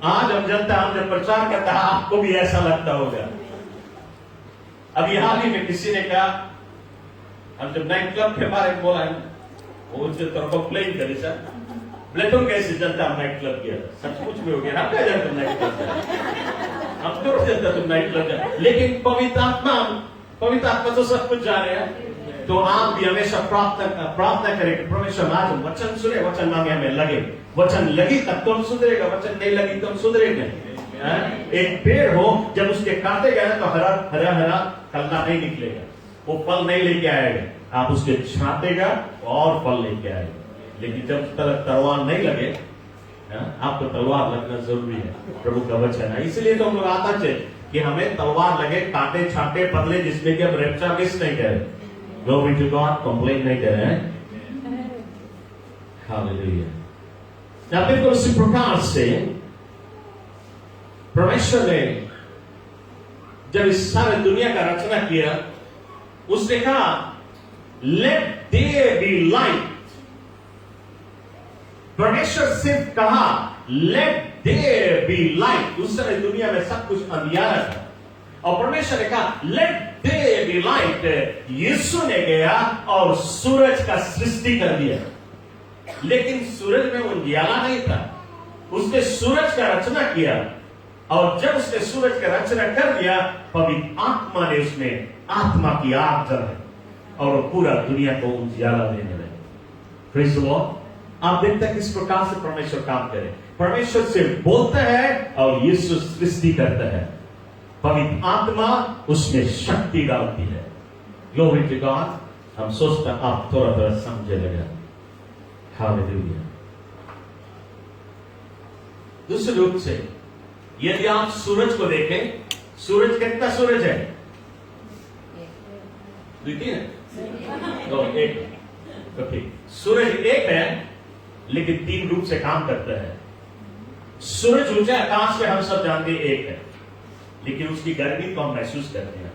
आज हम जनता, हम जब प्रचार करता है, आपको भी ऐसा लगता होगा। अभी हाल ही में किसी ने कहा, हम जब नाइट क्लब के बारे में बोला, वो उसके तरफ कंप्लेन करी, सर बोले तुम कैसे जनता हम नाइट क्लब किया, सचमुच में हो गया, हम क्या जानते नाइट क्लब, हम तो जानता तुम नाइट क्लब जा। लेकिन पवित्र आत्मा तो सब कुछ जाने हैं। तो आप भी हमेशा प्रार्थना करें कि परमेश्वर आज हम वचन सुने, वचन मांगे हमें लगे, वचन लगी तब तो हम सुधरेगा, वचन नहीं लगी तो हम सुधरेंगे। एक पेड़ हो, जब उसके काटे गए तो हरा हरा हरा कलना नहीं निकलेगा, वो फल नहीं लेके आएगा। आप उसके छाटेगा और फल लेके आएगा। लेकिन जब तक तलवार नहीं लगे, आपको तलवार लगना जरूरी है, प्रभु का वचन है। इसलिए तो हम लोग आता है कि हमें तलवार लगे, काटे छाटे बदले, जिसमें कि हम रेप्चा मिस नहीं करें, ग्लोरी टू गॉड, कंप्लेन नहीं करें। हालेलुया। ना बिल्कुल उसी प्रकार से परमेश्वर ने जब इस सारे दुनिया का रचना किया, उसने कहा लेट देयर बी लाइट। परमेश्वर सिर्फ कहा लेट देयर बी लाइट, उस समय दुनिया में सब कुछ अंधियारा था, और परमेश्वर ने कहा लेट देयर बी लाइट। यीशु ने गया और सूरज का सृष्टि कर दिया, लेकिन सूरज में उजियारा नहीं था। उसने सूरज का रचना किया, और जब उसने सूरज का रचना कर दिया, पवित्र आत्मा ने उसमें आत्मा की आग जलाई और पूरा दुनिया को उजियारा देने लगे। Praise the Lord. आप देखते हैं किस प्रकार से परमेश्वर काम करे। परमेश्वर से बोलता है और यीशु सृष्टि करता है, पवित्र आत्मा उसमें शक्ति डालती है। Glory to God. हम सोचते हैं आप थोड़ा समझे लगा। हालेलुया। दूसरे रूप से यदि आप सूरज को देखें, सूरज कितना सूरज है? देखिए तो एक, तो ठीक, सूरज एक है लेकिन तीन रूप से काम करता है। सूरज ऊंचा आकाश में हम सब जानते हैं एक है, लेकिन उसकी गर्मी को हम महसूस करते हैं,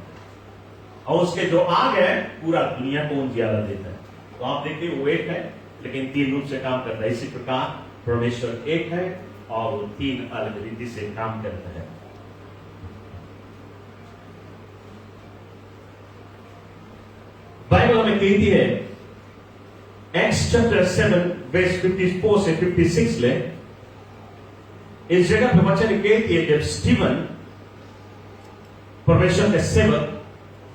और उसके जो आग है पूरा दुनिया को उजियारा देता है। तो आप देखिए वो एक है लेकिन तीन रूप से काम करता है। इसी प्रकार परमेश्वर एक है और वो तीन अलग रीति से काम करता है। बाइबल हमें कहती है, एक्स चैप्टर 7 वर्स 54 से 56 ले, इस जगह पे वचन कहती है जब स्टीवन परमेश्वर के सेवक,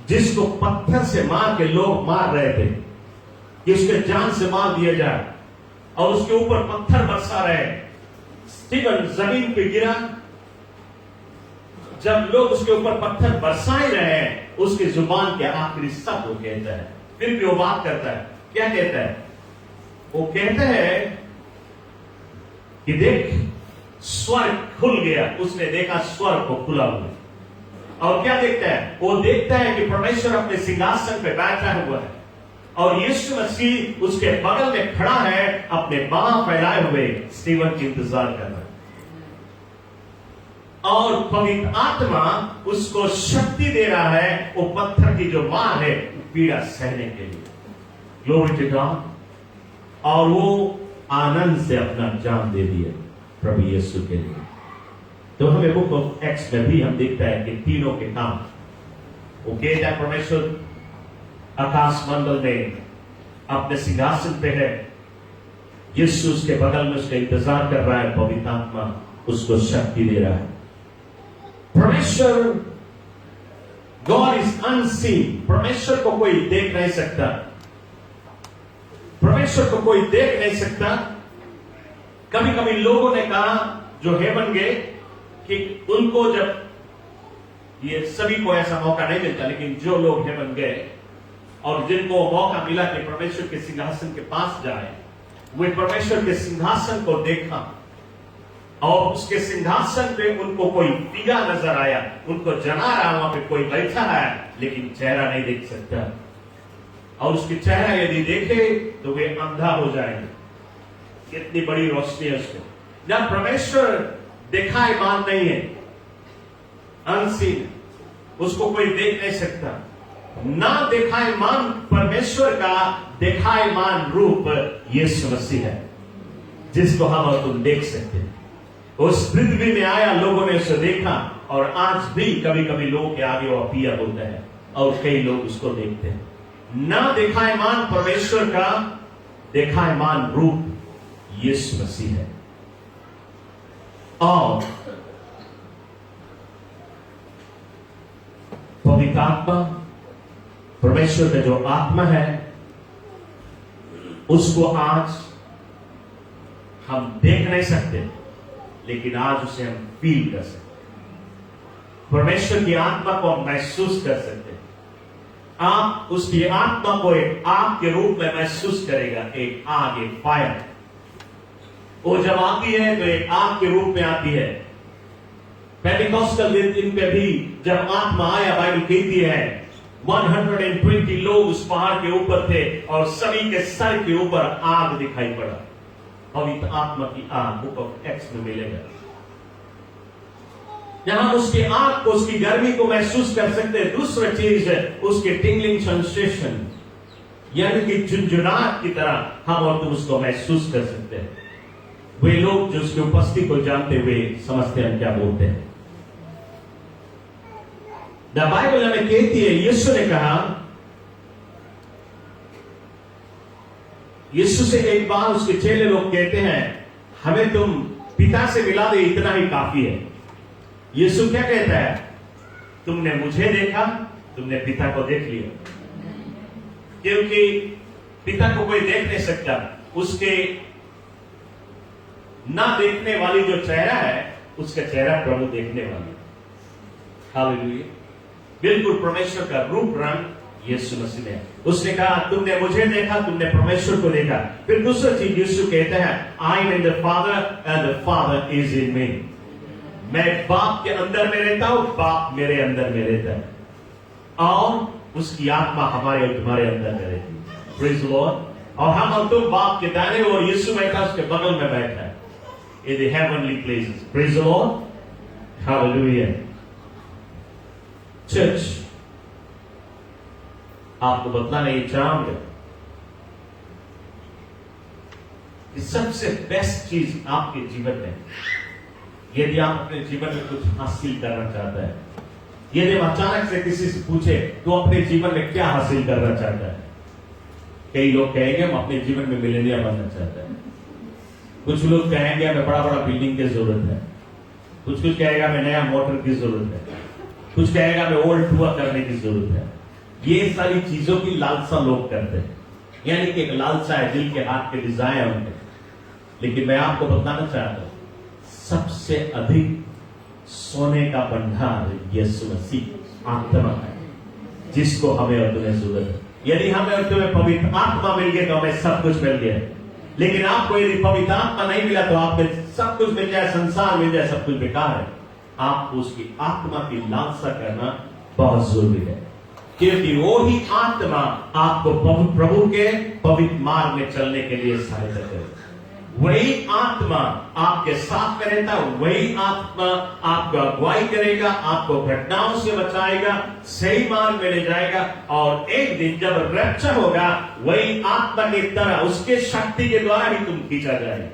जिसको पत्थर से मार के लोग मार रहे थे कि उसके जान से मार दिया जाए, और उसके ऊपर पत्थर बरसा रहे, स्टीवन जमीन पे गिरा। जब लोग उसके ऊपर पत्थर बरसाए रहे हैं, उसकी जुबान के आखिरी शब्द वो कहता है, फिर भी वो बात करता है। क्या कहता है? वो कहता है कि देख स्वर्ग खुल गया। उसने देखा स्वर्ग को खुला हुआ, और क्या देखता है? वो देखता है कि परमेश्वर अपने सिंहासन पे बैठा हुआ है, और यीशु मसीह उसके बगल में खड़ा है, अपने बाह फैलाए हुए स्टीवन की इंतजार कर रहा है, और पवित्र आत्मा उसको शक्ति दे रहा है वो पत्थर की जो मार है पीड़ा सहने के लिए। Glory to God. और वो आनंद से अपना जान दे दिया प्रभु यीशु के लिए। तो हमें बुक ऑफ एक्स में भी हम देखता है कि तीनों के काम वो कहता है, परमेश्वर आकाश मंडल में अपने सिंहासन पे है, यीशु उसके बगल में उसका इंतजार कर रहा है, पवित्र आत्मा उसको शक्ति दे रहा है। परमेश्वर गॉड इज अनसीन। परमेश्वर को कोई देख नहीं सकता, परमेश्वर को कोई देख नहीं सकता। कभी कभी लोगों ने कहा जो हेवन गए कि उनको जब ये सभी को ऐसा मौका नहीं मिलता, लेकिन जो लोग हेवन गए और जिनको मौका मिला कि परमेश्वर के सिंहासन के पास जाए, वे परमेश्वर के सिंहासन को देखा और उसके सिंहासन पे उनको कोई पीगा नजर आया, उनको जना रहा वहां पे कोई बैठा है, लेकिन चेहरा नहीं देख सकता। और उसकी चेहरा यदि देखे तो वे अंधा हो जाएंगे, कितनी बड़ी रोशनी है उसको। जब परमेश्वर दिखायमान नहीं है, अनसीन, उसको कोई देख नहीं सकता। ना दिखायमान परमेश्वर का दिखायमान रूप यीशु मसीह है, जिसको हम और तुम देख सकते हैं। उस पृथ्वी में आया, लोगों ने उसे देखा, और आज भी कभी कभी लोगों के आगे वो पिया बोलता है और कई लोग उसको देखते हैं। ना दिखायमान परमेश्वर का दिखायमान रूप यीशु मसीह है। और पवित्र आत्मा, परमेश्वर का जो आत्मा है, उसको आज हम देख नहीं सकते, लेकिन आज उसे हम फील कर सकते हैं। परमेश्वर की आत्मा को हम महसूस कर सकते हैं। आप उसकी आत्मा को एक आग के रूप में महसूस करेगा, एक आग, एक फायर। वो जब आती है तो एक आग के रूप में आती है। पेंटिकॉस्टल दिन पे भी जब आत्मा आया, बाइबल कहती है 120 लोग उस पहाड़ के ऊपर थे और सभी के सर के ऊपर आग दिखाई पड़ा। पवित्र आत्मा की आग, बुक ऑफ एक्स में मिलेगा। जहां उसकी आग को, उसकी गर्मी को महसूस कर सकते हैं। दूसरा चीज है उसके टिंगलिंग सेंसेशन, यानी कि झुंझुनाहट की तरह हम और तुम उसको महसूस कर सकते हैं। वे लोग जो उसकी उपस्थिति को जानते हुए समझते हैं क्या बोलते हैं। द बाइबल हमें कहती है, यीशु ने कहा, यीशु से एक बार उसके चेले लोग कहते हैं, हमें तुम पिता से मिला दे, इतना ही काफी है। यीशु क्या कहता है? तुमने मुझे देखा, तुमने पिता को देख लिया। क्योंकि पिता को कोई देख नहीं सकता। उसके ना देखने वाली जो चेहरा है, उसका चेहरा प्रभु देखने वाली। हालेलुया। बिल्कुल परमेश्वर का रूप रंग यीशु मसीह में। उसने कहा, तुमने मुझे देखा, तुमने परमेश्वर को देखा। फिर दूसरा चीज यीशु कहते हैं, I am in the Father and the Father is in me. मैं बाप के अंदर में रहता हूं, बाप मेरे अंदर में रहता है, और उसकी आत्मा हमारे और तुम्हारे अंदर में रहती है। Praise the Lord. और हम और तुम बाप के दाहिने और यीशु बैठा उसके बगल में बैठा है, in the heavenly places. Praise the Lord. Hallelujah. Church, आपको बतलाना ये चाहूंगा कि सबसे बेस्ट चीज आपके जीवन में, यदि आप अपने जीवन में कुछ हासिल करना चाहते हैं, यदि हम अचानक से किसी से पूछे तो अपने जीवन में क्या हासिल करना चाहता है, कई लोग कहेंगे हम अपने जीवन में मिलेनियर बनना चाहते हैं। कुछ लोग कहेंगे हमें बड़ा बड़ा बिल्डिंग की जरूरत है, कुछ कहेगा हमें नया मोटर की जरूरत है, कुछ कहेगा हमें वर्ल्ड टूर करने की जरूरत है। ये सारी चीजों की लालसा लोग करते हैं, यानी कि एक लालसा है, दिल के हाथ के डिजायर उनके। लेकिन मैं आपको बताना चाहता हूं, सबसे अधिक सोने का भंडार यीशु मसीह आत्मा है, जिसको हमें और तुम्हें जरूरत है। यदि हमें और तुम्हें पवित्र आत्मा मिल गया तो हमें सब कुछ मिल गया। लेकिन आपको यदि पवित्र आत्मा नहीं मिला तो आपको सब कुछ मिल जाए, संसार मिल जाए, सब कुछ बेकार है। आपको उसकी आत्मा की लालसा करना बहुत जरूरी है, क्योंकि वो ही आत्मा आपको प्रभु के पवित्र मार्ग में चलने के लिए सहायता करेगी। वही आत्मा आपके साथ में रहता, वही आत्मा आपको अगुवाई करेगा, आपको घटनाओं से बचाएगा, सही मार्ग में ले जाएगा। और एक दिन जब रैप्चर होगा, वही आत्मा की तरह उसके शक्ति के द्वारा ही तुम खींचा जाएगा।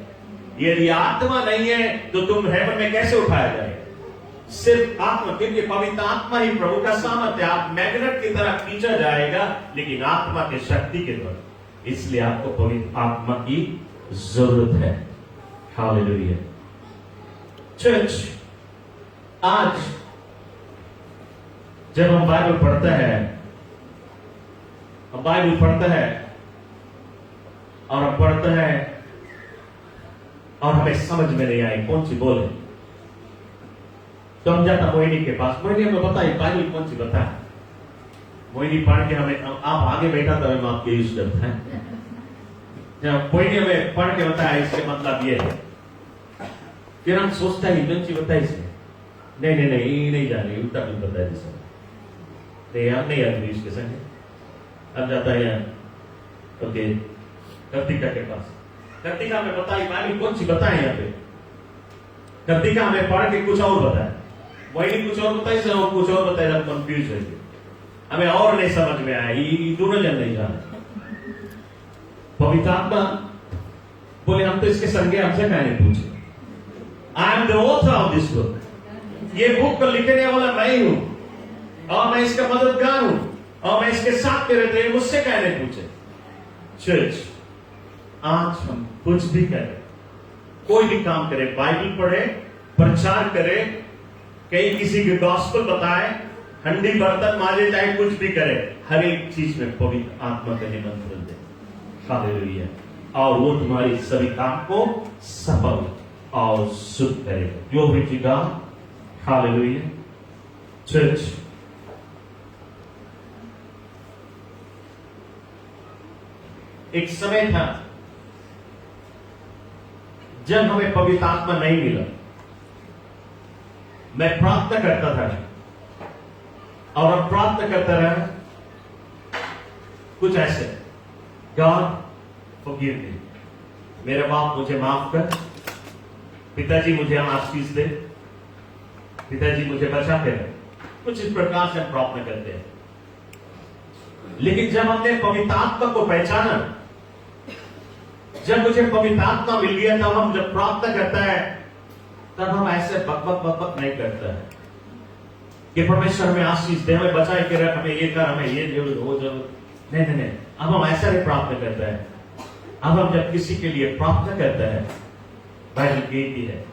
यदि आत्मा नहीं है तो तुम हेवन में कैसे उठाया जाएगा? सिर्फ आत्मा, क्योंकि पवित्र आत्मा ही प्रभु का सामर्थ्य, आप मैग्नेट की तरह खींचा जाएगा, लेकिन आत्मा की शक्ति के द्वारा। इसलिए आपको पवित्र आत्मा की जरूरत है। हालेलुया। चर्च, आज जब हम बाइबल पढ़ते हैं, और हम पढ़ते हैं और हमें समझ में नहीं आई कौन सी बोले, तो हम जाता मोहिनी के पास, मोहिनी हमें बताइए बाइबल कौन सी बताए। मोहिनी पढ़ के हमें, आप आगे बैठा तो हम आपके यूज करते हैं। जब मोहिनी हमें पढ़ के बताया इसके मतलब ये है, फिर हम सोचता है कौन सी बताई इसे, नहीं जाने उल्टा भी बताया जिसे नहीं, हम नहीं आते इसके संग। अब जाता है यहाँ ओके कर्तिका के पास, कर्तिका में बताई बाइबल कौन सी बताए यहाँ पे। कर्तिका हमें पढ़ के कुछ और बताया, वही कुछ और बताई से और कुछ और बताया, कंफ्यूज है, हमें और नहीं समझ में आया, ये दोनों जन नहीं जाने। पवित्र आत्मा बोले हम तो इसके संगे हमसे कहने पूछे, I am the author of this book, ये बुक को लिखने वाला मैं ही हूं और मैं इसका मददगार हूं और मैं इसके साथ में रहते मुझसे कहने पूछे। चर्च, आज हम कुछ भी करें, कोई भी काम करे, बाइबल पढ़े, प्रचार करे, कहीं किसी के गॉस्पेल बताए, हंडी बर्तन माजे, चाहे कुछ भी करे, हर एक चीज में पवित्र आत्मा का निमंत्रण दे। हालेलुया। और वो तुम्हारी सभी काम को सफल और शुद्ध करेगा। Glory to God. Hallelujah. Church, एक समय था जब हमें पवित्र आत्मा नहीं मिला, मैं प्रार्थना करता था और अब प्रार्थना करता रहा कुछ ऐसे, गॉड फॉरगिव मी, मेरे बाप मुझे माफ कर, पिताजी मुझे आशीष दे, पिताजी मुझे बचा के रहे, कुछ इस प्रकार से हम प्रार्थना करते हैं। लेकिन जब हमने पवित्र आत्मा को पहचाना, जब मुझे पवित्र आत्मा मिल गया, तब हम जब प्रार्थना करता है तब हम ऐसे बक नहीं करता है कि परमेश्वर हमें आशीष दे, हमें बचाए के रख, हमें ये कर, हमें ये जरूर हो जरूर, नहीं। अब हम ऐसा नहीं प्रार्थना करते हैं। अब हम जब किसी के लिए प्रार्थना करते हैं, बाइबल कहती है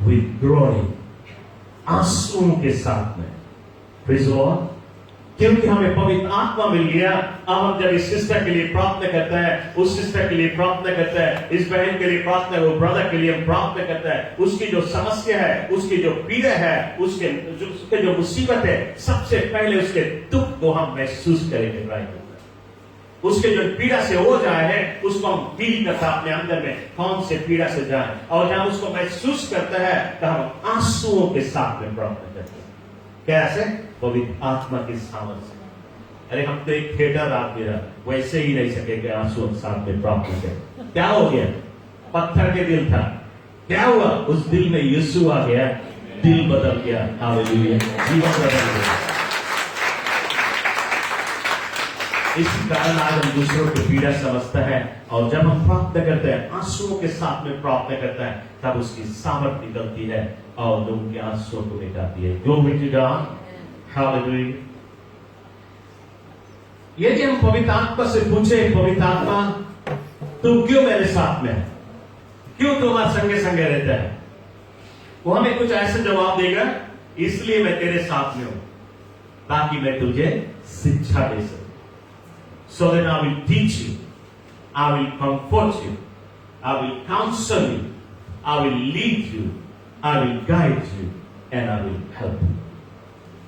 विद ग्लोरी, आंसुओं के साथ में, प्रेज़ लॉर्ड, क्योंकि हमें पवित्र आत्मा मिल गया। अब हम जब इस सिस्टर के लिए प्रार्थना करता है, उस सिस्टर के लिए प्रार्थना करता है, इस बहन के लिए प्रार्थना, वो ब्रदर के लिए हम प्रार्थना करता है, उसकी जो समस्या है, उसकी जो पीड़ा है, उसके जो मुसीबत है, सबसे पहले उसके दुख को हम महसूस करेंगे, ट्राई करते हैं। उसके जो पीड़ा से हो जाए है, उसको हम फील करता अपने अंदर में, कौन से पीड़ा से जाए, और जब उसको महसूस करता है तो हम आंसुओं के साथ में प्रार्थना करते हैं। कैसे? पवित्र आत्मा की सामर्थ्य। अरे हम तो एक थिएटर आदमी रहा, वैसे ही नहीं सकेंगे आंसुओं के साथ में प्रार्थना करें। क्या हो गया? पत्थर के दिल था, क्या हुआ? उस दिल में यीशु आ गया, दिल बदल गया। हालेलुया, जीवन बदल गया। इसी कारण आज हम दूसरों की पीड़ा समझता है, और जब हम प्रार्थना करते हैं, आंसुओं के साथ में प्रार्थना करता है, तब उसकी सामर्थ्य निकलती है और लोगों के आंसुओं को मिटाती है। Glory to God. हालेलुया। यदि हम पवित्र आत्मा से पूछे, पवित्र आत्मा तू क्यों मेरे साथ में है, क्यों तुम्हारे संगे संगे रहता है, वो हमें कुछ ऐसे जवाब देगा, इसलिए मैं तेरे साथ में हूं, ताकि मैं तुझे शिक्षा दे सकूं। So that I will teach you, I will comfort you, I will counsel you, I will lead you, I will guide you, and I will help you.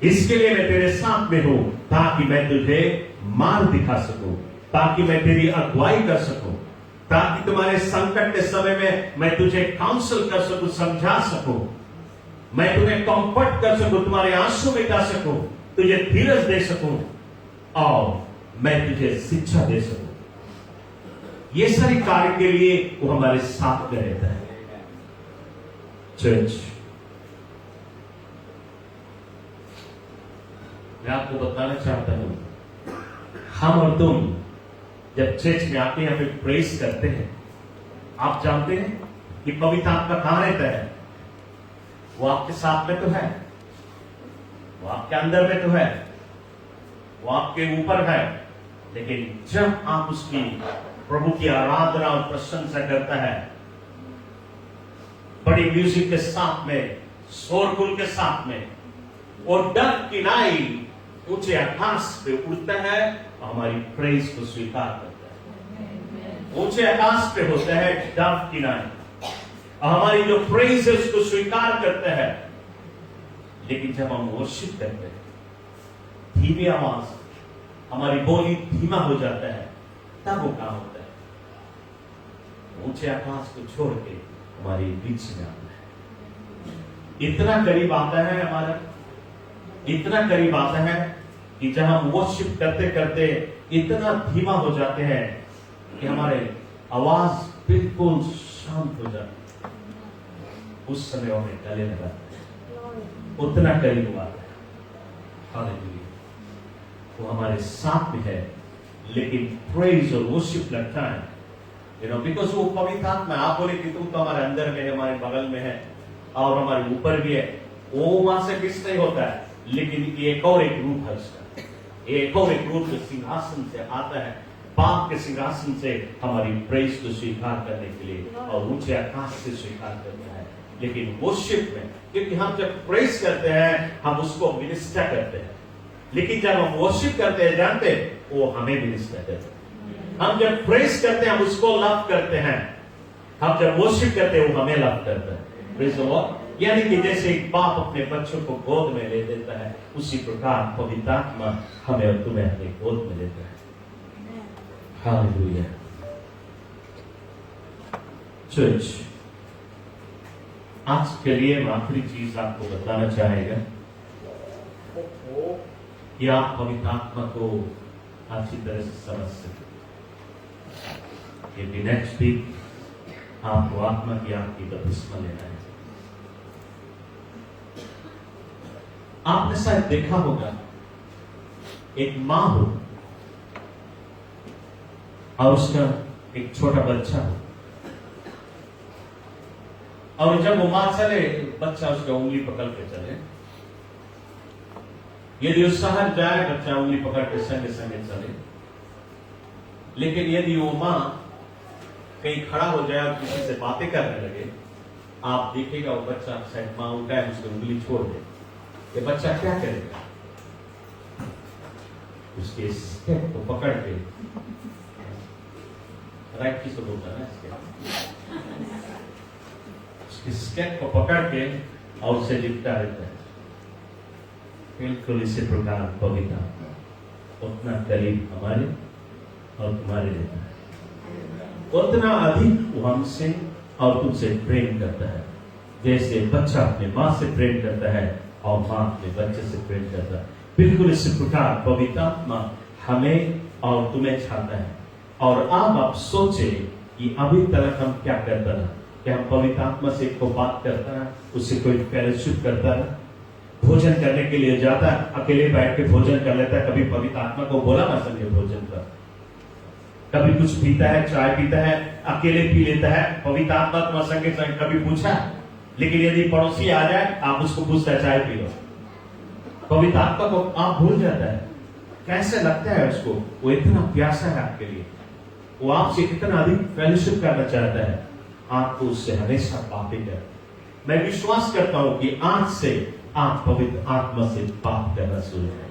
इसके लिए मैं तेरे साथ में हूं, ताकि मैं तुझे मार्ग दिखा सकूं, ताकि मैं तेरी अगुवाई कर सकूं, ताकि तुम्हारे संकट के समय में मैं तुझे काउंसल कर सकूं, समझा सकूं, मैं तुम्हें कंफर्ट कर सकूं, तुम्हारे आंसू मिटा सकूं, तुझे धीरज दे सकूं, और मैं तुझे शिक्षा दे सकूं। ये सारी कार्य के लिए वो हमारे साथ में रहता है। चर्च, मैं आपको बताना चाहता हूं, हम और तुम जब चर्च में आते हैं, हमें प्रेस करते हैं, आप जानते हैं कि पवित्र आत्मा कहां रहता है? वो आपके साथ में तो है, वो आपके अंदर में तो है, वो आपके ऊपर है, लेकिन जब आप उसकी प्रभु की आराधना और प्रशंसा करता है, बड़ी म्यूजिक के साथ में, शोरगुल के साथ में, और डर की नाई ऊंचे आकाश पे उड़ता है और हमारी प्रेज को स्वीकार करता है। ऊंचे आकाश पे होता है डर की नाई, और हमारी जो प्रेज है उसको स्वीकार करता है, लेकिन जब हम वर्शिप करते हैं, धीमी आवाज, हमारी बोली धीमा हो जाता है, तब वो काम होता है। ऊंचे आकाश को छोड़ के हमारे बीच में आता है, इतना करीब आता है हमारा, इतना करीब आता है कि जब हम वर्शिप करते करते इतना धीमा हो जाते हैं कि हमारे आवाज बिल्कुल शांत हो जाती है। उस समय हमें गले लगाते हैं, उतना करीब आता है। हालेलुया। वो हमारे साथ में है, लेकिन प्रेज और वर्शिप लगता है, बिकॉज वो पवित्र आत्मा। आप बोले कि तुम तो हमारे अंदर में है, हमारे बगल में है और हमारे ऊपर भी है, वो वहां से किस नहीं होता है, लेकिन एक और एक रूप है उसका, एक और एक रूप जो सिंहासन से आता है, बाप के सिंहासन से हमारी प्रेज को स्वीकार करने के लिए और ऊंचे आकाश से स्वीकार करता है। लेकिन वर्शिप में, क्योंकि हम जब प्रेज करते हैं हम उसको मिनिस्टर करते हैं, लेकिन जब हम वर्शिप करते हैं, जानते हैं, वो हमें मिनिस्टर करते हैं। हम जब प्रेज करते हैं हम उसको लव करते हैं, हम जब वर्शिप करते हैं वो हमें लव करता है। Praise the Lord. यानी कि जैसे एक बाप अपने बच्चों को गोद में ले लेता है, उसी प्रकार पवित्र आत्मा हमें और तुम्हें अपने गोद में लेता है। हालेलुया। चर्च, आज के लिए मैं आखिरी चीज आपको बताना चाहेगा कि आप पवित्र आत्मा को अच्छी तरह से समझ सके। कि नेक्स्ट वीक आपको आत्मा की आपकी बपतिस्मा लेना है। आपने शायद देखा होगा, एक मां हो और उसका एक छोटा बच्चा हो, और जब वो मां चले, बच्चा उसका उंगली पकड़ के चले। यदि उस शहर जाए, बच्चा उंगली पकड़ के संगे संगे चले। लेकिन यदि वो मां कहीं खड़ा हो जाए और किसी से बातें करने लगे, आप देखेगा वो बच्चा शायद मां उठा है, उसकी उंगली छोड़ दे। ये बच्चा क्या करेगा? उसके स्टेप को पकड़ के, राइट किसको बोलता है ना, उसके स्टेप को पकड़ के और उसे लिपटा देता है। बिल्कुल इसी प्रकार पवित्र आत्मा उतना करीब हमारे और तुम्हारे रहता है, उतना अधिक वो हमसे और तुमसे प्रेम करता है। जैसे बच्चा अपने मां से प्रेम करता है और मां अपने बच्चे से प्रेम करता है, बिल्कुल इसी प्रकार पवित्र आत्मा हमें और तुम्हें चाहता है। और आप सोचे कि अभी तक हम क्या करता रहा, कि हम पवित्र आत्मा से कोई बात करता रहा, उससे कोई फेलोशिप करता रहा, भोजन करने के लिए जाता, अकेले बैठ के भोजन कर लेता है, कभी पवित्र आत्मा को बोला ना संगे भोजन कर, कभी कुछ पीता है, चाय पीता है, अकेले पी लेता है, पवित्र आत्मा तुम्हारे संगे संग कभी पूछा? लेकिन यदि पड़ोसी आ जाए, आप उसको पूछता है चाय पी लो, पवित्र आत्मा को आप भूल जाता है। कैसे लगता है उसको? वो इतना प्यासा है आपके लिए, वो आपसे कितना अधिक फेलोशिप करना चाहता है, आपको उससे हमेशा बातें कर। मैं विश्वास करता हूं कि आज से आप पवित्र आत्मा से बात करना शुरू करें।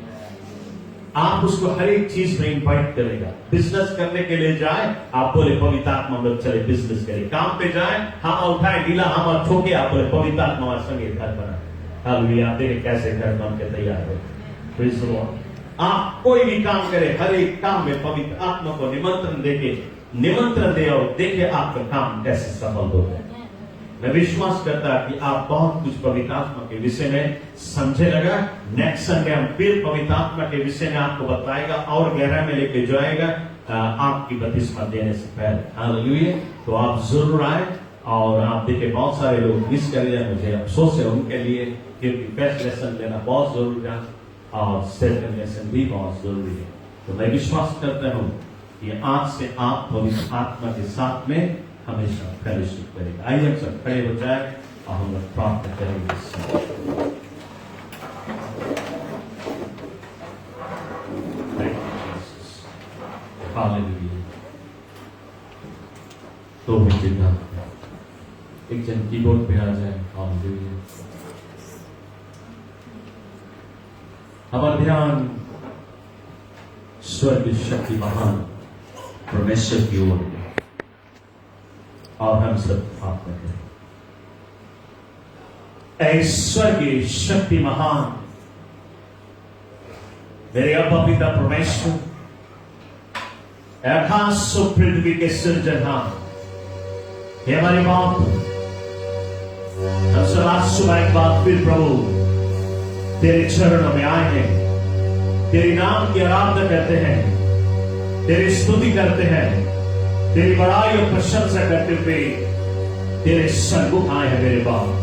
आप उसको हर एक चीज में इनवाइट करेगा। बिजनेस करने के लिए जाए, आप बोले पवित्र आत्मा हम लोग चले बिजनेस करें। काम पे जाए, हम उठाए ढीला, हम और ठोके, आप बोले पवित्र आत्मा हमारे संगे घर बनाए। हालेलुया। आप देखें कैसे घर बन के तैयार हो। Praise the Lord. आप कोई भी काम करें, हर एक काम में पवित्र आत्मा को निमंत्रण दे और देखे आपका काम कैसे सफल होता है। मैं विश्वास करता कि आप बहुत कुछ पवित्र आत्मा के विषय में समझे लगा। नेक्स्ट संडे हम फिर पवित्र आत्मा के विषय में आपको बताएगा और गहराई में लेके जाएगा आपकी बपतिस्मा देने से पहले। हालेलुया। तो आप जरूर आए। और आप देखिए बहुत सारे लोग मिस कर दिया, मुझे अफसोस है उनके लिए, क्योंकि फर्स्ट लेसन लेना बहुत जरूरी है और सेकंड लेसन भी बहुत जरूरी है। तो मैं विश्वास करता हूँ कि आज से आप पवित्र आत्मा के साथ में हमेशा फेलोशिप करेगा। आइए हम सब खड़े हो जाए और हम लोग प्रार्थना करेंगे। हालेलुया। तो भी जिंदा एक जन कीबोर्ड पे आ जाए। हालेलुया। हमारा ध्यान स्वर्ग शक्ति महान परमेश्वर की ओर और हम सब प्रार्थना करें। ऐश्वर्य शक्ति महान मेरे अब्बा पिता परमेश्वर, आकाश और पृथ्वी के सृजनहार, हे हमारे बाप, हम सब आज सुबह एक बार फिर प्रभु तेरे चरणों में आए हैं, तेरे नाम की आराधना करते हैं, तेरी स्तुति करते हैं, तेरी बड़ाई और प्रशंसा करते हुए तेरे सन्मुख आए हैं मेरे बाप।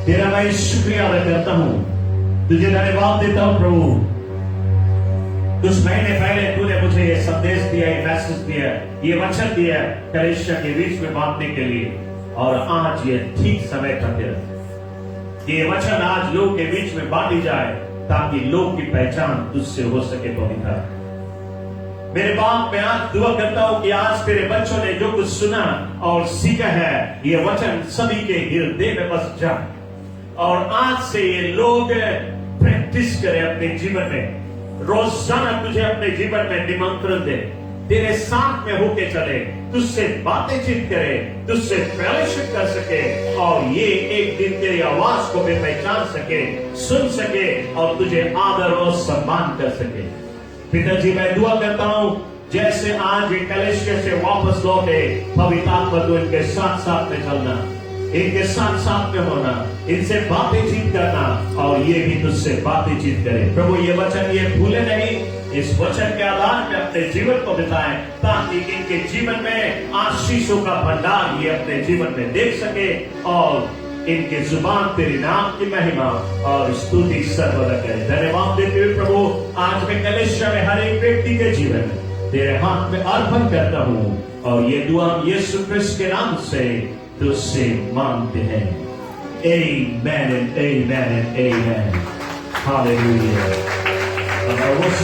तेरा मैं शुक्रिया अदा करता हूं, तुझे धन्यवाद देता हूं प्रभु। कुछ महीने पहले तूने मुझे ये संदेश दिया, ये मैसेज दिया, ये वचन दिया कलीसिया के बीच में बांटने के लिए, और आज ये ठीक समय पर है। ये वचन आज लोग के बीच में बांटी जाए ताकि लोग की पहचान तुझसे हो सके। पवित्र मेरे बाप, मैं आज दुआ करता हूं कि आज तेरे बच्चों ने जो कुछ सुना और सीखा है, ये वचन सभी के हृदय में बस जाए, और आज से ये लोग प्रैक्टिस करें अपने जीवन में, रोजाना तुझे अपने जीवन में निमंत्रण दे, तेरे साथ में होके चले, तुझसे बातचीत करे, तुझसे फेलोशिप कर सके, और ये एक दिन तेरी आवाज को भी पहचान सके, सुन सके, और तुझे आदर और सम्मान कर सके। पिताजी, मैं दुआ करता हूं जैसे आज ये कलीसिया से वापस लौटे, पवित्र आत्मा तो इनके साथ साथ में चलना, इनके साथ साथ में होना, इनसे बातचीत करना, और ये भी तुझसे बातचीत करे। प्रभु ये वचन ये भूले नहीं, इस वचन के आधार पे अपने जीवन को बिताएं, ताकि इनके जीवन में आशीषों का भंडार ये अपने जीवन में देख सके, और इनके जुबान तेरे नाम की महिमा और स्तुति सर्वदा करे। धन्यवाद देते हुए प्रभु, आज मैं कलीसिया में हर एक व्यक्ति के जीवन में तेरे हाथ में अर्पण करता हूं, और ये दुआ यीशु क्रिस्त के नाम से तुझसे मांगते हैं। Amen and amen and amen. Hallelujah.